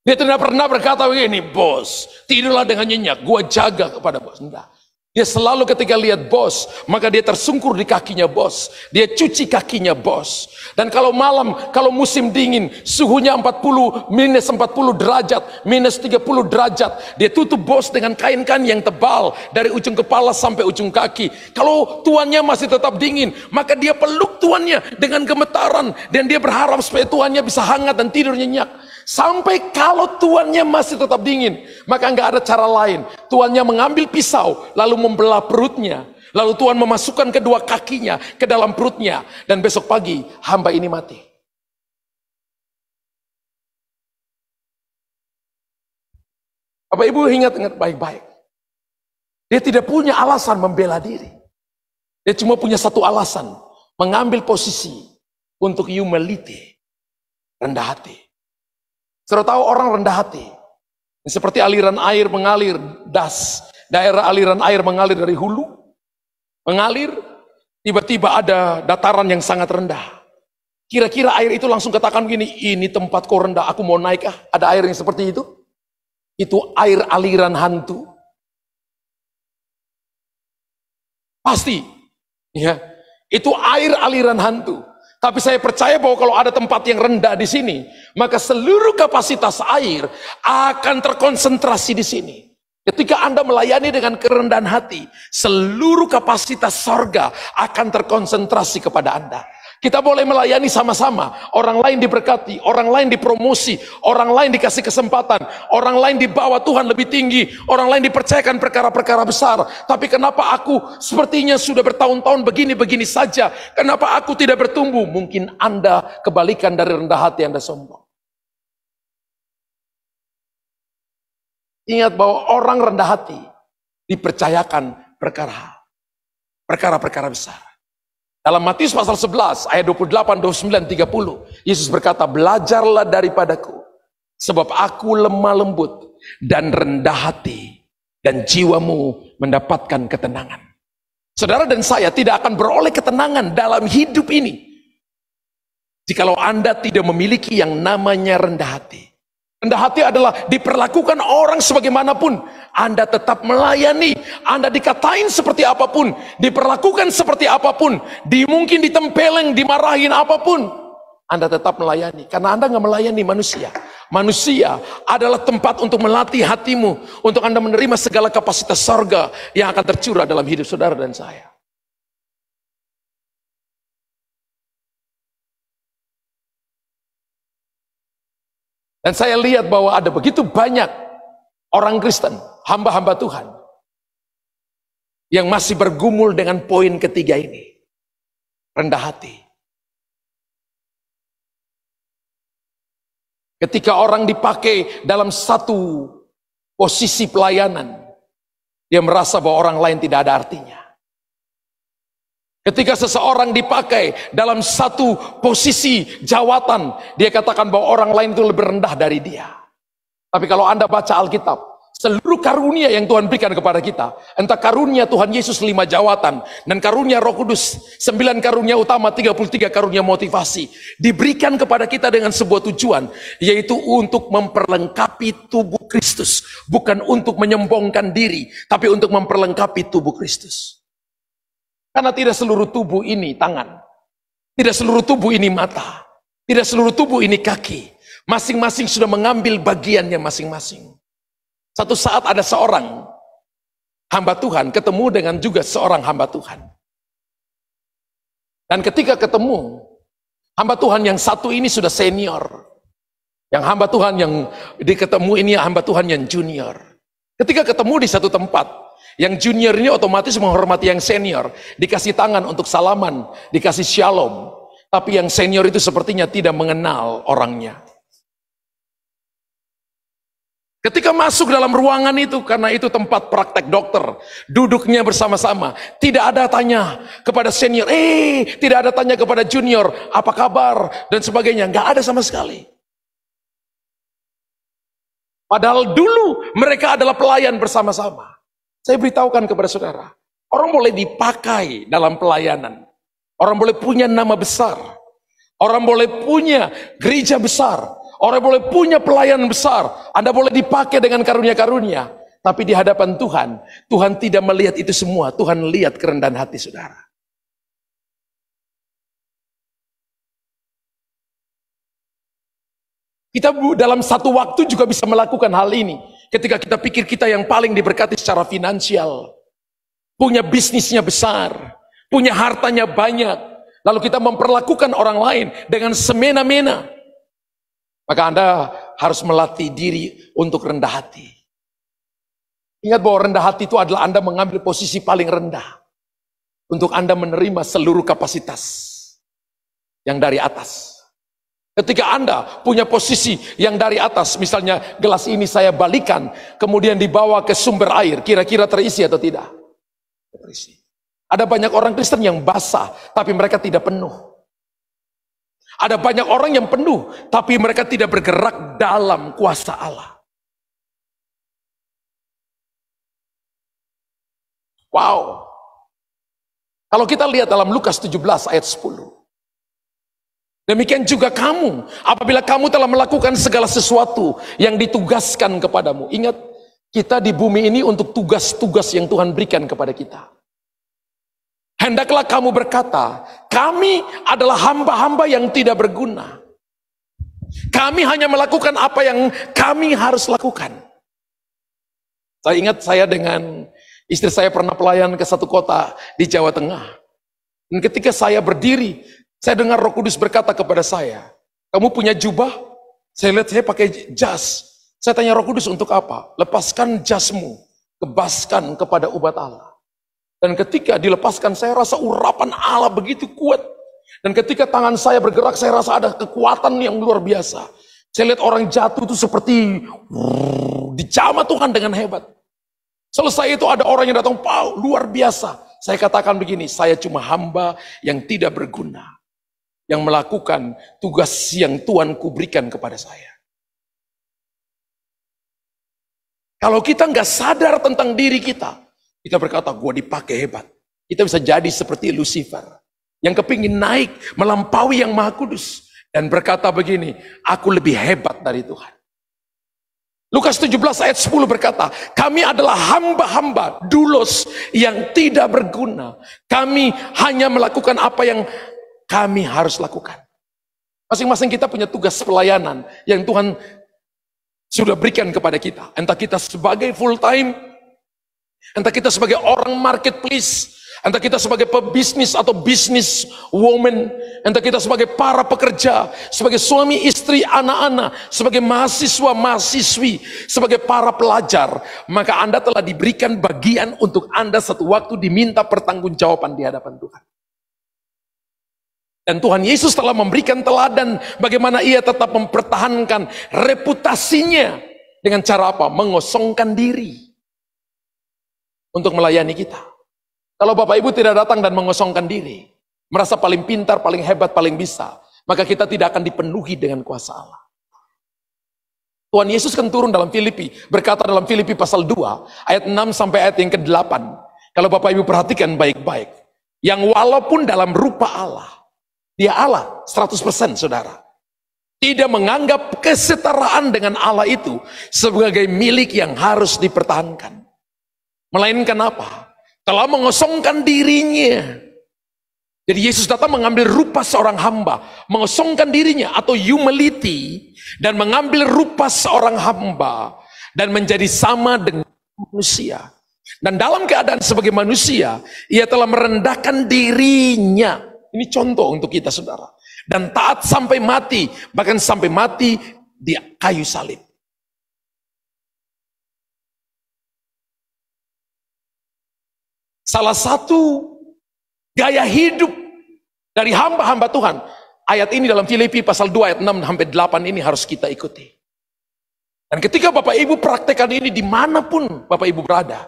[SPEAKER 1] Dia tidak pernah berkata begini, bos, tidurlah dengan nyenyak, gue jaga kepada bos. Enggak. Dia selalu ketika lihat bos, maka dia tersungkur di kakinya bos. Dia cuci kakinya bos. Dan kalau malam, kalau musim dingin, suhunya 40, minus 40 derajat, minus 30 derajat. Dia tutup bos dengan kain-kain yang tebal, dari ujung kepala sampai ujung kaki. Kalau tuannya masih tetap dingin, maka dia peluk tuannya dengan gemetaran. Dan dia berharap supaya tuannya bisa hangat dan tidur nyenyak. Sampai kalau tuannya masih tetap dingin, maka nggak ada cara lain. Tuannya mengambil pisau, lalu membelah perutnya. Lalu Tuhan memasukkan kedua kakinya ke dalam perutnya. Dan besok pagi, hamba ini mati. Bapak Ibu ingat baik-baik. Dia tidak punya alasan membela diri. Dia cuma punya satu alasan. Mengambil posisi untuk humility. Rendah hati. Saudara tahu orang rendah hati, seperti aliran air mengalir, daerah aliran air mengalir dari hulu, mengalir, tiba-tiba ada dataran yang sangat rendah. Kira-kira air itu langsung katakan begini, ini tempatku rendah, aku mau naik. Ada air yang seperti itu? Itu air aliran hantu. Pasti, ya, itu air aliran hantu. Tapi saya percaya bahwa kalau ada tempat yang rendah di sini, maka seluruh kapasitas air akan terkonsentrasi di sini. Ketika Anda melayani dengan kerendahan hati, seluruh kapasitas sorga akan terkonsentrasi kepada Anda. Kita boleh melayani sama-sama. Orang lain diberkati, orang lain dipromosi, orang lain dikasih kesempatan, orang lain dibawa Tuhan lebih tinggi, orang lain dipercayakan perkara-perkara besar. Tapi kenapa aku sepertinya sudah bertahun-tahun begini-begini saja? Kenapa aku tidak bertumbuh? Mungkin Anda kebalikan dari rendah hati, Anda sombong. Ingat bahwa orang rendah hati dipercayakan perkara-perkara besar. Dalam Matius pasal 11 ayat 28, 29, 30, Yesus berkata, belajarlah daripadaku, sebab aku lemah lembut dan rendah hati, dan jiwamu mendapatkan ketenangan. Saudara dan saya tidak akan beroleh ketenangan dalam hidup ini jikalau Anda tidak memiliki yang namanya rendah hati. Rendah hati adalah diperlakukan orang sebagaimanapun, Anda tetap melayani. Anda dikatain seperti apapun, diperlakukan seperti apapun, mungkin ditempeleng, dimarahin apapun, Anda tetap melayani. Karena Anda nggak melayani manusia, manusia adalah tempat untuk melatih hatimu, untuk Anda menerima segala kapasitas sorga yang akan tercurah dalam hidup saudara dan saya. Dan saya lihat bahwa ada begitu banyak orang Kristen, hamba-hamba Tuhan, yang masih bergumul dengan poin ketiga ini, rendah hati. Ketika orang dipakai dalam satu posisi pelayanan, dia merasa bahwa orang lain tidak ada artinya. Ketika seseorang dipakai dalam satu posisi jawatan, dia katakan bahwa orang lain itu lebih rendah dari dia. Tapi kalau Anda baca Alkitab, seluruh karunia yang Tuhan berikan kepada kita, entah karunia Tuhan Yesus 5 jawatan, dan karunia Roh Kudus 9 karunia utama, 33 karunia motivasi, diberikan kepada kita dengan sebuah tujuan, yaitu untuk memperlengkapi tubuh Kristus, bukan untuk menyombongkan diri, tapi untuk memperlengkapi tubuh Kristus. Karena tidak seluruh tubuh ini tangan, tidak seluruh tubuh ini mata, tidak seluruh tubuh ini kaki. Masing-masing sudah mengambil bagiannya masing-masing. Satu saat ada seorang hamba Tuhan ketemu dengan juga seorang hamba Tuhan. Dan ketika ketemu, hamba Tuhan yang satu ini sudah senior. Yang hamba Tuhan yang diketemu ini hamba Tuhan yang junior. Ketika ketemu di satu tempat, yang junior ini otomatis menghormati yang senior, dikasih tangan untuk salaman, dikasih shalom. Tapi yang senior itu sepertinya tidak mengenal orangnya. Ketika masuk dalam ruangan itu, karena itu tempat praktek dokter, duduknya bersama-sama, tidak ada tanya kepada senior, tidak ada tanya kepada junior, apa kabar, dan sebagainya, nggak ada sama sekali. Padahal dulu mereka adalah pelayan bersama-sama. Saya beritahukan kepada saudara, orang boleh dipakai dalam pelayanan. Orang boleh punya nama besar. Orang boleh punya gereja besar. Orang boleh punya pelayanan besar. Anda boleh dipakai dengan karunia-karunia. Tapi di hadapan Tuhan, Tuhan tidak melihat itu semua. Tuhan lihat kerendahan hati saudara. Kita dalam satu waktu juga bisa melakukan hal ini. Ketika kita pikir kita yang paling diberkati secara finansial, punya bisnisnya besar, punya hartanya banyak, lalu kita memperlakukan orang lain dengan semena-mena, maka Anda harus melatih diri untuk rendah hati. Ingat bahwa rendah hati itu adalah Anda mengambil posisi paling rendah untuk Anda menerima seluruh kapasitas yang dari atas. Ketika Anda punya posisi yang dari atas, misalnya gelas ini saya balikan, kemudian dibawa ke sumber air, kira-kira terisi atau tidak? Terisi. Ada banyak orang Kristen yang basah, tapi mereka tidak penuh. Ada banyak orang yang penuh, tapi mereka tidak bergerak dalam kuasa Allah. Wow. Kalau kita lihat dalam Lukas 17 ayat 10. Demikian juga kamu, apabila kamu telah melakukan segala sesuatu yang ditugaskan kepadamu. Ingat, kita di bumi ini untuk tugas-tugas yang Tuhan berikan kepada kita. Hendaklah kamu berkata, kami adalah hamba-hamba yang tidak berguna. Kami hanya melakukan apa yang kami harus lakukan. Saya ingat saya dengan istri saya pernah pelayan ke satu kota di Jawa Tengah. Dan ketika saya berdiri, saya dengar Roh Kudus berkata kepada saya, kamu punya jubah? Saya lihat saya pakai jas. Saya tanya Roh Kudus untuk apa? Lepaskan jasmu, kebaskan kepada umat Allah. Dan ketika dilepaskan, saya rasa urapan Allah begitu kuat. Dan ketika tangan saya bergerak, saya rasa ada kekuatan yang luar biasa. Saya lihat orang jatuh itu seperti dijamah Tuhan dengan hebat. Selesai itu ada orang yang datang, luar biasa. Saya katakan begini, saya cuma hamba yang tidak berguna, yang melakukan tugas yang Tuhan kuberikan kepada saya. Kalau kita nggak sadar tentang diri kita berkata, gue dipakai hebat. Kita bisa jadi seperti Lucifer, yang kepingin naik, melampaui yang Maha Kudus, dan berkata begini, aku lebih hebat dari Tuhan. Lukas 17 ayat 10 berkata, kami adalah hamba-hamba doulos yang tidak berguna. Kami hanya melakukan apa yang kami harus lakukan. Masing-masing kita punya tugas pelayanan yang Tuhan sudah berikan kepada kita. Entah kita sebagai full time, entah kita sebagai orang marketplace, entah kita sebagai pebisnis atau business woman, entah kita sebagai para pekerja, sebagai suami, istri, anak-anak, sebagai mahasiswa, mahasiswi, sebagai para pelajar, maka Anda telah diberikan bagian untuk Anda satu waktu diminta pertanggungjawaban di hadapan Tuhan. Dan Tuhan Yesus telah memberikan teladan bagaimana ia tetap mempertahankan reputasinya dengan cara apa? Mengosongkan diri untuk melayani kita. Kalau Bapak Ibu tidak datang dan mengosongkan diri, merasa paling pintar, paling hebat, paling bisa, maka kita tidak akan dipenuhi dengan kuasa Allah. Tuhan Yesus kan turun dalam Filipi, berkata dalam Filipi pasal 2, ayat 6 sampai ayat yang ke-8. Kalau Bapak Ibu perhatikan baik-baik, yang walaupun dalam rupa Allah, dia Allah 100% saudara, tidak menganggap kesetaraan dengan Allah itu sebagai milik yang harus dipertahankan. Melainkan apa? Telah mengosongkan dirinya. Jadi Yesus datang mengambil rupa seorang hamba, mengosongkan dirinya atau humility, dan mengambil rupa seorang hamba dan menjadi sama dengan manusia. Dan dalam keadaan sebagai manusia, ia telah merendahkan dirinya. Ini contoh untuk kita saudara. Dan taat sampai mati, bahkan sampai mati di kayu salib. Salah satu gaya hidup dari hamba-hamba Tuhan, ayat ini dalam Filipi pasal 2 ayat 6 sampai 8 ini harus kita ikuti. Dan ketika Bapak Ibu praktekkan ini dimanapun Bapak Ibu berada,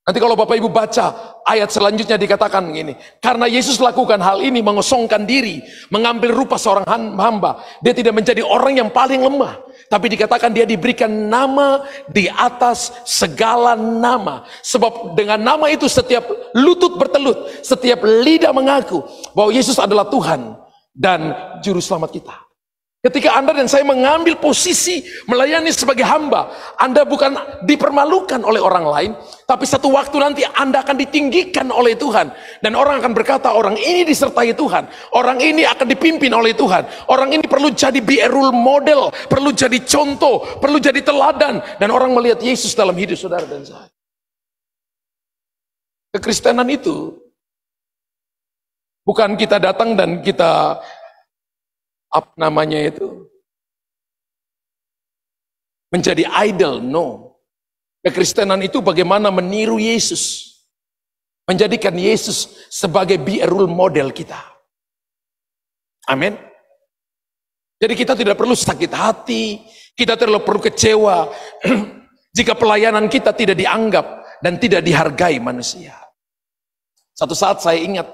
[SPEAKER 1] nanti kalau Bapak Ibu baca ayat selanjutnya dikatakan begini, karena Yesus lakukan hal ini, mengosongkan diri, mengambil rupa seorang hamba, dia tidak menjadi orang yang paling lemah, tapi dikatakan dia diberikan nama di atas segala nama, sebab dengan nama itu setiap lutut bertelut, setiap lidah mengaku bahwa Yesus adalah Tuhan dan Juru Selamat kita. Ketika Anda dan saya mengambil posisi melayani sebagai hamba, Anda bukan dipermalukan oleh orang lain, tapi satu waktu nanti Anda akan ditinggikan oleh Tuhan. Dan orang akan berkata, orang ini disertai Tuhan, orang ini akan dipimpin oleh Tuhan, orang ini perlu jadi be a role model, perlu jadi contoh, perlu jadi teladan. Dan orang melihat Yesus dalam hidup saudara dan saya. Kekristenan itu bukan kita datang dan kita apa namanya itu menjadi idol, no. Kekristenan itu bagaimana meniru Yesus, menjadikan Yesus sebagai be a role model kita. Amin. Jadi kita tidak perlu sakit hati, kita tidak perlu kecewa jika pelayanan kita tidak dianggap dan tidak dihargai manusia. Satu saat saya ingat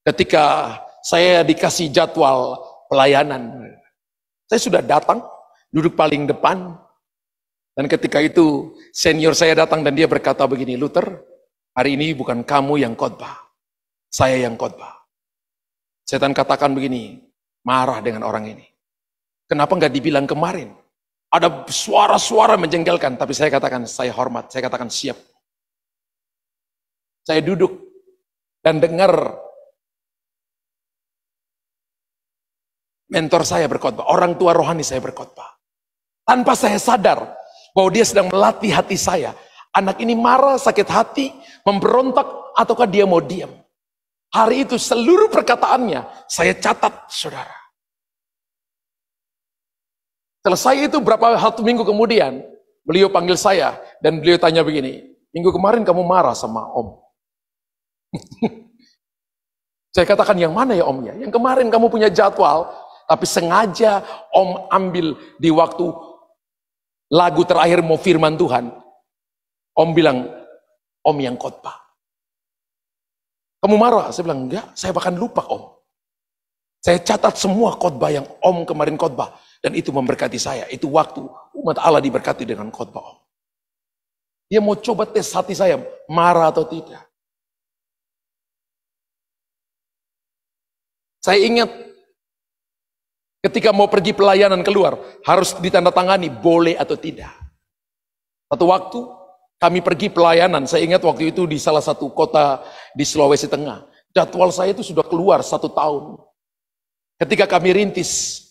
[SPEAKER 1] ketika saya dikasih jadwal pelayanan, saya sudah datang, duduk paling depan, dan ketika itu senior saya datang dan dia berkata begini, Luther, hari ini bukan kamu yang khotbah, saya yang khotbah. Setan katakan begini, marah dengan orang ini, kenapa nggak dibilang kemarin? Ada suara-suara menjengkelkan, tapi saya katakan saya hormat, saya katakan siap. Saya duduk dan dengar mentor saya berkhotbah, orang tua rohani saya berkhotbah. Tanpa saya sadar bahwa dia sedang melatih hati saya. Anak ini marah, sakit hati, memberontak, ataukah dia mau diam. Hari itu seluruh perkataannya saya catat, saudara. Selesai itu satu minggu kemudian, beliau panggil saya dan beliau tanya begini, minggu kemarin kamu marah sama Om. Saya katakan, yang mana ya Omnya? Yang kemarin kamu punya jadwal, tapi sengaja Om ambil di waktu lagu terakhir mau firman Tuhan. Om bilang, Om yang khotbah. Kamu marah? Saya bilang, enggak, saya bahkan lupa Om. Saya catat semua khotbah yang Om kemarin khotbah. Dan itu memberkati saya. Itu waktu umat Allah diberkati dengan khotbah Om. Dia mau coba tes hati saya, marah atau tidak. Saya ingat ketika mau pergi pelayanan keluar, harus ditandatangani boleh atau tidak. Satu waktu kami pergi pelayanan, saya ingat waktu itu di salah satu kota di Sulawesi Tengah. Jadwal saya itu sudah keluar 1 tahun. Ketika kami rintis,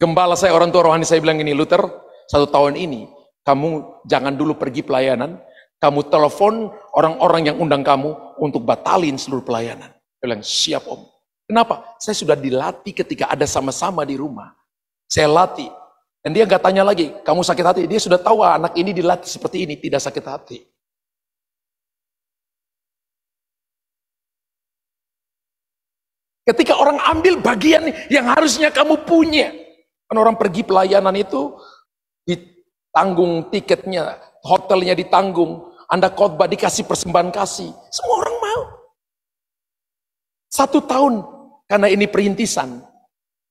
[SPEAKER 1] Gembala saya, orang tua rohani saya bilang gini, Luther, 1 tahun ini kamu jangan dulu pergi pelayanan, kamu telepon orang-orang yang undang kamu untuk batalin seluruh pelayanan. Dia bilang, siap om. Kenapa? Saya sudah dilatih ketika ada sama-sama di rumah. Saya latih. Dan dia nggak tanya lagi, kamu sakit hati. Dia sudah tahu anak ini dilatih seperti ini, tidak sakit hati. Ketika orang ambil bagian yang harusnya kamu punya. Kan orang pergi pelayanan itu ditanggung tiketnya, hotelnya ditanggung, Anda khotbah dikasih persembahan kasih. Semua orang mau. 1 tahun, karena ini perintisan.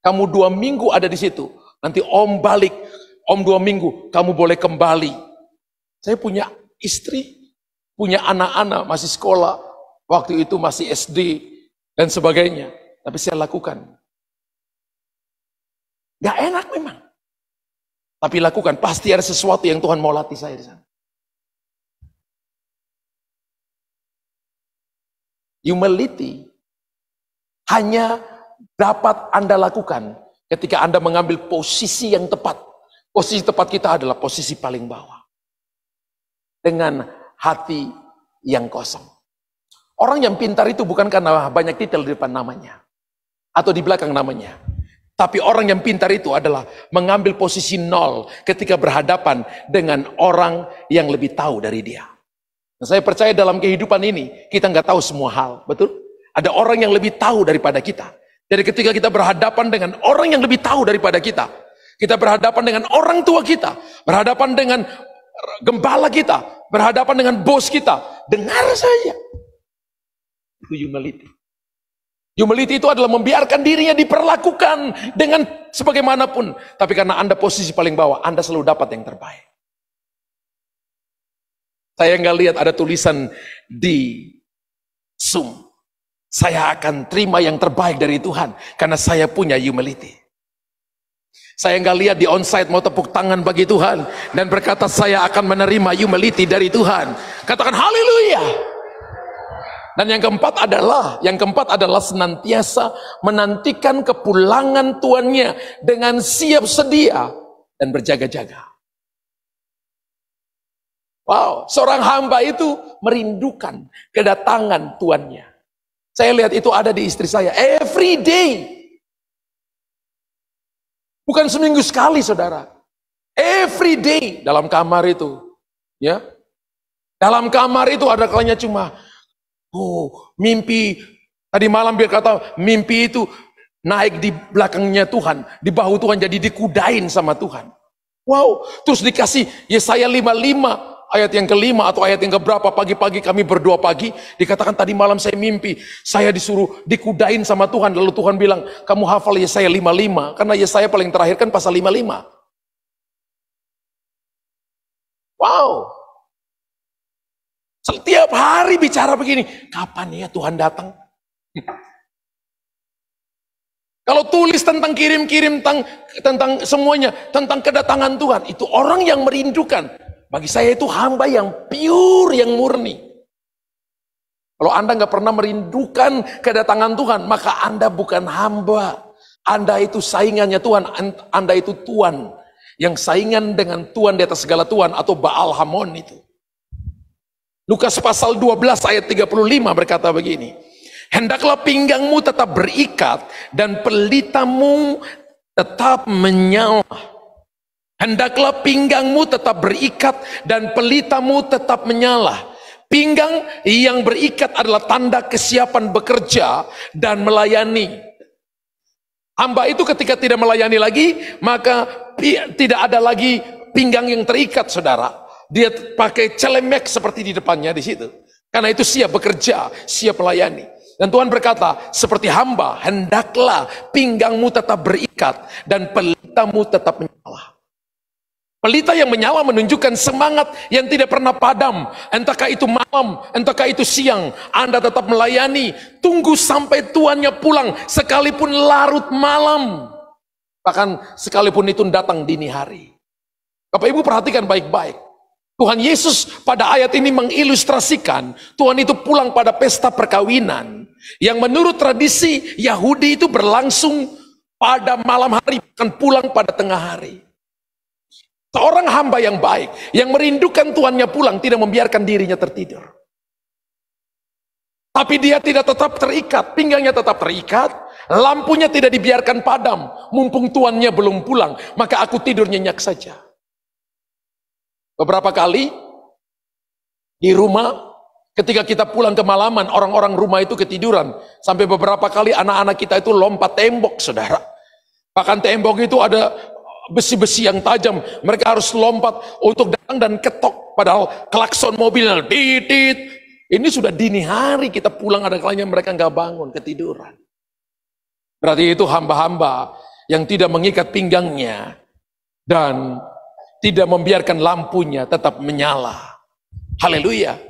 [SPEAKER 1] Kamu 2 minggu ada di situ. Nanti om balik, om 2 minggu, kamu boleh kembali. Saya punya istri, punya anak-anak, masih sekolah. Waktu itu masih SD, dan sebagainya. Tapi saya lakukan. Gak enak memang. Tapi lakukan, pasti ada sesuatu yang Tuhan mau latih saya di sana. Humility hanya dapat Anda lakukan ketika Anda mengambil posisi yang tepat. Posisi tepat kita adalah posisi paling bawah. Dengan hati yang kosong. Orang yang pintar itu bukan karena banyak titel di depan namanya. Atau di belakang namanya. Tapi orang yang pintar itu adalah mengambil posisi 0 ketika berhadapan dengan orang yang lebih tahu dari dia. Nah, saya percaya dalam kehidupan ini, kita nggak tahu semua hal, betul? Ada orang yang lebih tahu daripada kita. Jadi ketika kita berhadapan dengan orang yang lebih tahu daripada kita berhadapan dengan orang tua kita, berhadapan dengan gembala kita, berhadapan dengan bos kita, dengar saja. Itu humility. Humility itu adalah membiarkan dirinya diperlakukan dengan sebagaimanapun. Tapi karena Anda posisi paling bawah, Anda selalu dapat yang terbaik. Saya nggak lihat ada tulisan di Zoom. Saya akan terima yang terbaik dari Tuhan. Karena saya punya humility. Saya nggak lihat di onsite mau tepuk tangan bagi Tuhan. Dan berkata saya akan menerima humility dari Tuhan. Katakan haleluya. Dan yang keempat adalah senantiasa menantikan kepulangan tuannya dengan siap sedia dan berjaga-jaga. Wow, seorang hamba itu merindukan kedatangan tuannya. Saya lihat itu ada di istri saya every day. Bukan seminggu sekali, saudara. Every day dalam kamar itu, ya. Dalam kamar itu ada kalanya cuma mimpi, tadi malam dia kata mimpi itu naik di belakangnya Tuhan, di bahu Tuhan, jadi dikudain sama Tuhan. Wow, terus dikasih Yesaya 55 ayat yang ke-5 atau ayat yang keberapa, pagi-pagi kami berdoa pagi, dikatakan tadi malam saya mimpi, saya disuruh dikudain sama Tuhan, lalu Tuhan bilang, kamu hafal Yesaya 55, karena Yesaya paling terakhir kan pasal 55. Wow. Setiap hari bicara begini, kapan ya Tuhan datang? Kalau tulis tentang kirim-kirim, tentang semuanya, tentang kedatangan Tuhan, itu orang yang merindukan. Bagi saya itu hamba yang pure, yang murni. Kalau Anda nggak pernah merindukan kedatangan Tuhan, maka Anda bukan hamba. Anda itu saingannya Tuhan, Anda itu tuan. Yang saingan dengan Tuhan di atas segala Tuhan, atau Baal Hamon itu. Lukas pasal 12 ayat 35 berkata begini. Hendaklah pinggangmu tetap berikat dan pelitamu tetap menyala. Hendaklah pinggangmu tetap berikat dan pelitamu tetap menyala. Pinggang yang berikat adalah tanda kesiapan bekerja dan melayani. Hamba itu ketika tidak melayani lagi, maka tidak ada lagi pinggang yang terikat, saudara. Dia pakai celemek seperti di depannya di situ. Karena itu siap bekerja, siap melayani. Dan Tuhan berkata, seperti hamba, hendaklah pinggangmu tetap berikat dan pelitamu tetap menyala. Pelita yang menyala menunjukkan semangat yang tidak pernah padam. Entahkah itu malam, entahkah itu siang, Anda tetap melayani. Tunggu sampai tuannya pulang, sekalipun larut malam. Bahkan sekalipun itu datang dini hari. Bapak Ibu perhatikan baik-baik. Tuhan Yesus pada ayat ini mengilustrasikan Tuhan itu pulang pada pesta perkawinan yang menurut tradisi Yahudi itu berlangsung pada malam hari, akan pulang pada tengah hari. Seorang hamba yang baik, yang merindukan tuannya pulang, tidak membiarkan dirinya tertidur. Tapi dia tidak tetap terikat, pinggangnya tetap terikat, lampunya tidak dibiarkan padam, mumpung tuannya belum pulang, maka aku tidur nyenyak saja. Beberapa kali di rumah, ketika kita pulang kemalaman, orang-orang rumah itu ketiduran. Sampai beberapa kali anak-anak kita itu lompat tembok, saudara. Bahkan tembok itu ada besi-besi yang tajam. Mereka harus lompat untuk datang dan ketok. Padahal klakson mobil, titit. Ini sudah dini hari, kita pulang ada kalanya mereka nggak bangun, ketiduran. Berarti itu hamba-hamba yang tidak mengikat pinggangnya dan tidak membiarkan lampunya tetap menyala. Haleluya.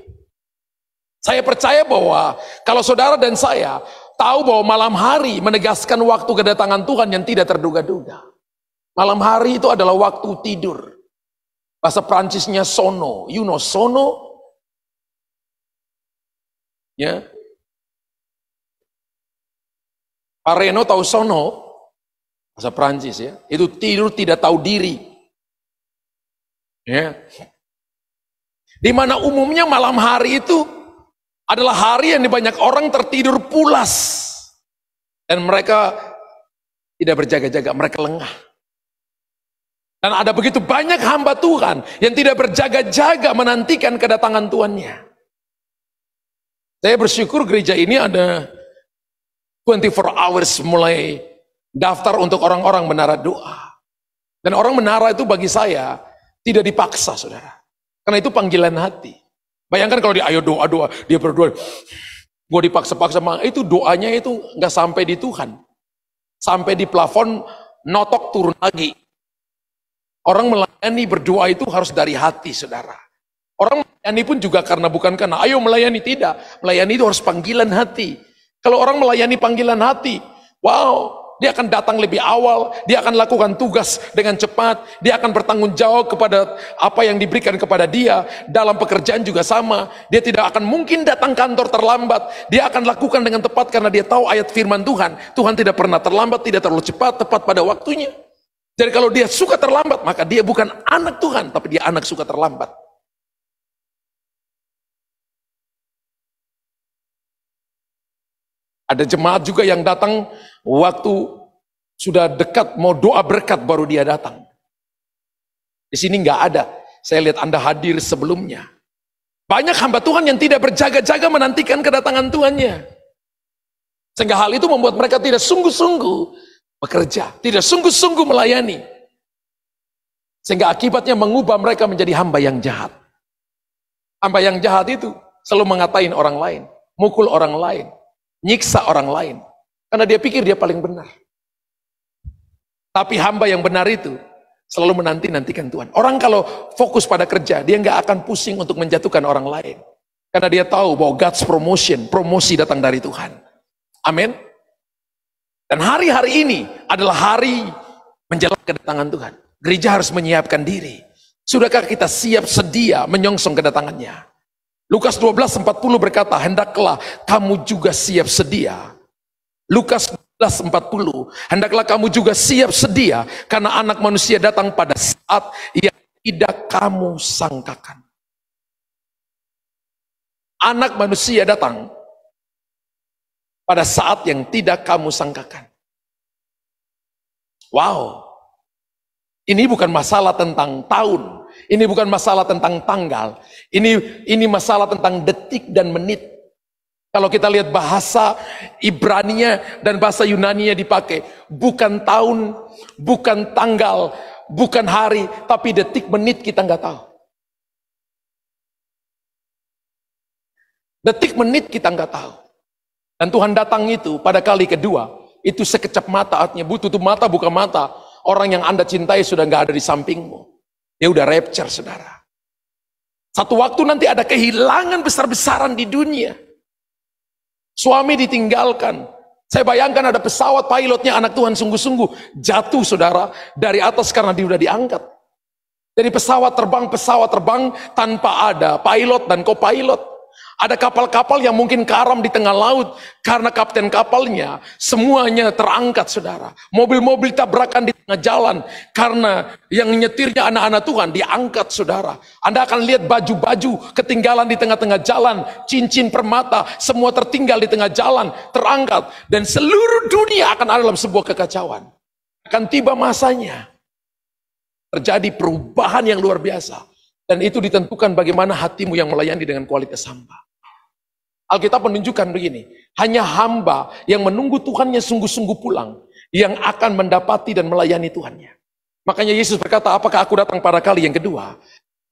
[SPEAKER 1] Saya percaya bahwa kalau saudara dan saya tahu bahwa malam hari menegaskan waktu kedatangan Tuhan yang tidak terduga-duga. Malam hari itu adalah waktu tidur. Bahasa Prancisnya sono. You know sono? Ya. Pak Reno tahu sono? Bahasa Prancis ya. Itu tidur tidak tahu diri. Ya. Di mana umumnya malam hari itu adalah hari yang banyak orang tertidur pulas. Dan mereka tidak berjaga-jaga, mereka lengah. Dan ada begitu banyak hamba Tuhan yang tidak berjaga-jaga menantikan kedatangan Tuannya. Saya bersyukur gereja ini ada 24 hours mulai daftar untuk orang-orang menara doa. Dan orang menara itu bagi saya tidak dipaksa, saudara. Karena itu panggilan hati. Bayangkan kalau dia ayo doa-doa, dia berdoa. Gue dipaksa-paksa, itu doanya itu nggak sampai di Tuhan. Sampai di plafon, notok turun lagi. Orang melayani berdoa itu harus dari hati, saudara. Orang melayani pun juga bukan karena ayo melayani, tidak. Melayani itu harus panggilan hati. Kalau orang melayani panggilan hati, wow, dia akan datang lebih awal, dia akan lakukan tugas dengan cepat, dia akan bertanggung jawab kepada apa yang diberikan kepada dia. Dalam pekerjaan juga sama, dia tidak akan mungkin datang kantor terlambat, dia akan lakukan dengan tepat karena dia tahu ayat firman Tuhan. Tuhan tidak pernah terlambat, tidak terlalu cepat, tepat pada waktunya. Jadi kalau dia suka terlambat, maka dia bukan anak Tuhan, tapi dia anak suka terlambat. Ada jemaat juga yang datang waktu sudah dekat mau doa berkat baru dia datang. Di sini nggak ada. Saya lihat Anda hadir sebelumnya. Banyak hamba Tuhan yang tidak berjaga-jaga menantikan kedatangan Tuhannya. Sehingga hal itu membuat mereka tidak sungguh-sungguh bekerja, tidak sungguh-sungguh melayani. Sehingga akibatnya mengubah mereka menjadi hamba yang jahat. Hamba yang jahat itu selalu mengatain orang lain, mukul orang lain, nyiksa orang lain. Karena dia pikir dia paling benar. Tapi hamba yang benar itu selalu menanti-nantikan Tuhan. Orang kalau fokus pada kerja, dia nggak akan pusing untuk menjatuhkan orang lain. Karena dia tahu bahwa God's promotion, promosi datang dari Tuhan. Amin. Dan hari-hari ini adalah hari menjelang kedatangan Tuhan. Gereja harus menyiapkan diri. Sudahkah kita siap sedia menyongsong kedatangannya? Lukas 12:40 berkata, hendaklah kamu juga siap sedia. Lukas 12:40, hendaklah kamu juga siap sedia, karena anak manusia datang pada saat yang tidak kamu sangkakan. Anak manusia datang pada saat yang tidak kamu sangkakan. Wow, ini bukan masalah tentang tahun, ini bukan masalah tentang tanggal, ini masalah tentang detik dan menit. Kalau kita lihat bahasa Ibraninya dan bahasa Yunaninya dipakai, bukan tahun, bukan tanggal, bukan hari, tapi detik menit kita nggak tahu. Detik menit kita nggak tahu. Dan Tuhan datang itu pada kali kedua, itu sekejap mata, artinya tutup mata buka mata. Orang yang Anda cintai sudah nggak ada di sampingmu. Dia udah rapture, saudara. Satu waktu nanti ada kehilangan besar-besaran di dunia. Suami ditinggalkan. Saya bayangkan ada pesawat pilotnya anak Tuhan sungguh-sungguh jatuh, saudara, dari atas karena dia udah diangkat. Jadi pesawat terbang tanpa ada pilot dan co-pilot. Ada kapal-kapal yang mungkin karam di tengah laut karena kapten kapalnya semuanya terangkat, saudara. Mobil-mobil tabrakan di tengah jalan karena yang nyetirnya anak-anak Tuhan diangkat, saudara. Anda akan lihat baju-baju ketinggalan di tengah-tengah jalan, cincin permata semua tertinggal di tengah jalan, terangkat, dan seluruh dunia akan ada dalam sebuah kekacauan. Akan tiba masanya terjadi perubahan yang luar biasa, dan itu ditentukan bagaimana hatimu yang melayani dengan kualitas hamba. Alkitab menunjukkan begini, hanya hamba yang menunggu Tuhannya sungguh-sungguh pulang yang akan mendapati dan melayani Tuhannya. Makanya Yesus berkata, apakah aku datang pada kali yang kedua?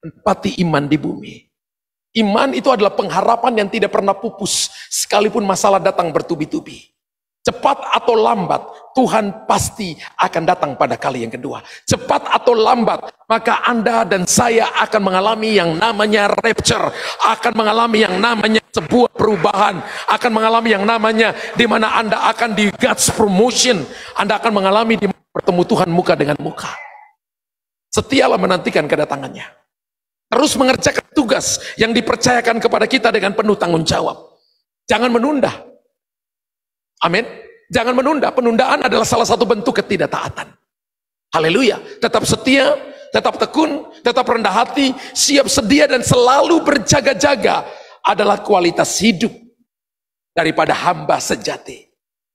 [SPEAKER 1] Menepati iman di bumi. Iman itu adalah pengharapan yang tidak pernah pupus sekalipun masalah datang bertubi-tubi. Cepat atau lambat, Tuhan pasti akan datang pada kali yang kedua. Cepat atau lambat, maka Anda dan saya akan mengalami yang namanya rapture, akan mengalami yang namanya sebuah perubahan, akan mengalami yang namanya di mana Anda akan di God's promotion, Anda akan mengalami di mana bertemu Tuhan muka dengan muka. Setialah menantikan kedatangannya. Terus mengerjakan tugas yang dipercayakan kepada kita dengan penuh tanggung jawab. Jangan menunda. Amin. Jangan menunda. Penundaan adalah salah satu bentuk ketidaktaatan. Haleluya. Tetap setia, tetap tekun, tetap rendah hati, siap sedia dan selalu berjaga-jaga adalah kualitas hidup daripada hamba sejati.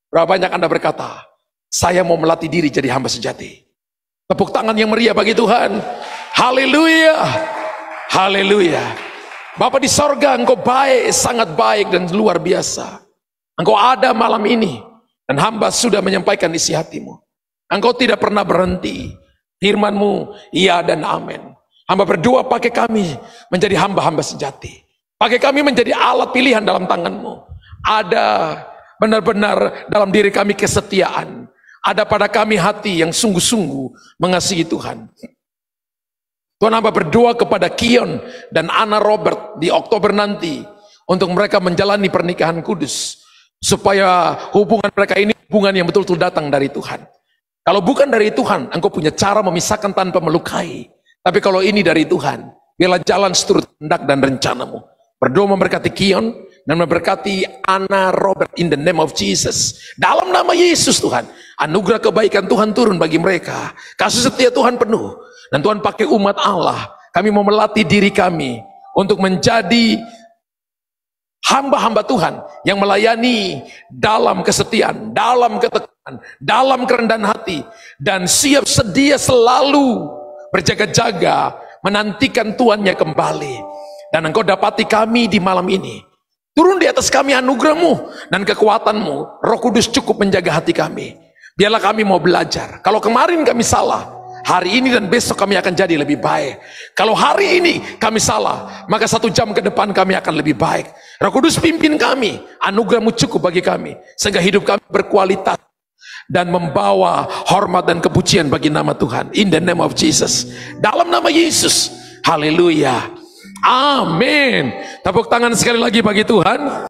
[SPEAKER 1] Berapa banyak Anda berkata, saya mau melatih diri jadi hamba sejati. Tepuk tangan yang meriah bagi Tuhan. Haleluya. Haleluya. Bapa di sorga, Engkau baik, sangat baik dan luar biasa. Engkau ada malam ini, dan hamba sudah menyampaikan isi hatimu. Engkau tidak pernah berhenti. Firman-Mu, iya dan amin. Hamba berdoa pakai kami menjadi hamba-hamba sejati. Pakai kami menjadi alat pilihan dalam tangan-Mu. Ada benar-benar dalam diri kami kesetiaan. Ada pada kami hati yang sungguh-sungguh mengasihi Tuhan. Tuhan, hamba berdoa kepada Kion dan Anna Robert di Oktober nanti, untuk mereka menjalani pernikahan kudus. Supaya hubungan mereka ini hubungan yang betul-betul datang dari Tuhan. Kalau bukan dari Tuhan, Engkau punya cara memisahkan tanpa melukai. Tapi kalau ini dari Tuhan, biarlah jalan seturut kehendak dan rencana-Mu. Berdoa memberkati Kion dan memberkati Anna Robert in the name of Jesus. Dalam nama Yesus Tuhan, anugerah kebaikan Tuhan turun bagi mereka. Kasih setia Tuhan penuh. Dan Tuhan pakai umat Allah. Kami mau melatih diri kami untuk menjadi hamba-hamba Tuhan yang melayani dalam kesetiaan, dalam ketekunan, dalam kerendahan hati, dan siap sedia selalu berjaga-jaga menantikan Tuhannya kembali. Dan Engkau dapati kami di malam ini. Turun di atas kami anugerah-Mu dan kekuatan-Mu. Roh Kudus cukup menjaga hati kami. Biarlah kami mau belajar. Kalau kemarin kami salah, hari ini dan besok kami akan jadi lebih baik. Kalau hari ini kami salah, maka 1 jam ke depan kami akan lebih baik. Roh Kudus pimpin kami, anugerah-Mu cukup bagi kami, sehingga hidup kami berkualitas dan membawa hormat dan kepujian bagi nama Tuhan. In the name of Jesus. Dalam nama Yesus. Haleluya. Amin. Tepuk tangan sekali lagi bagi Tuhan.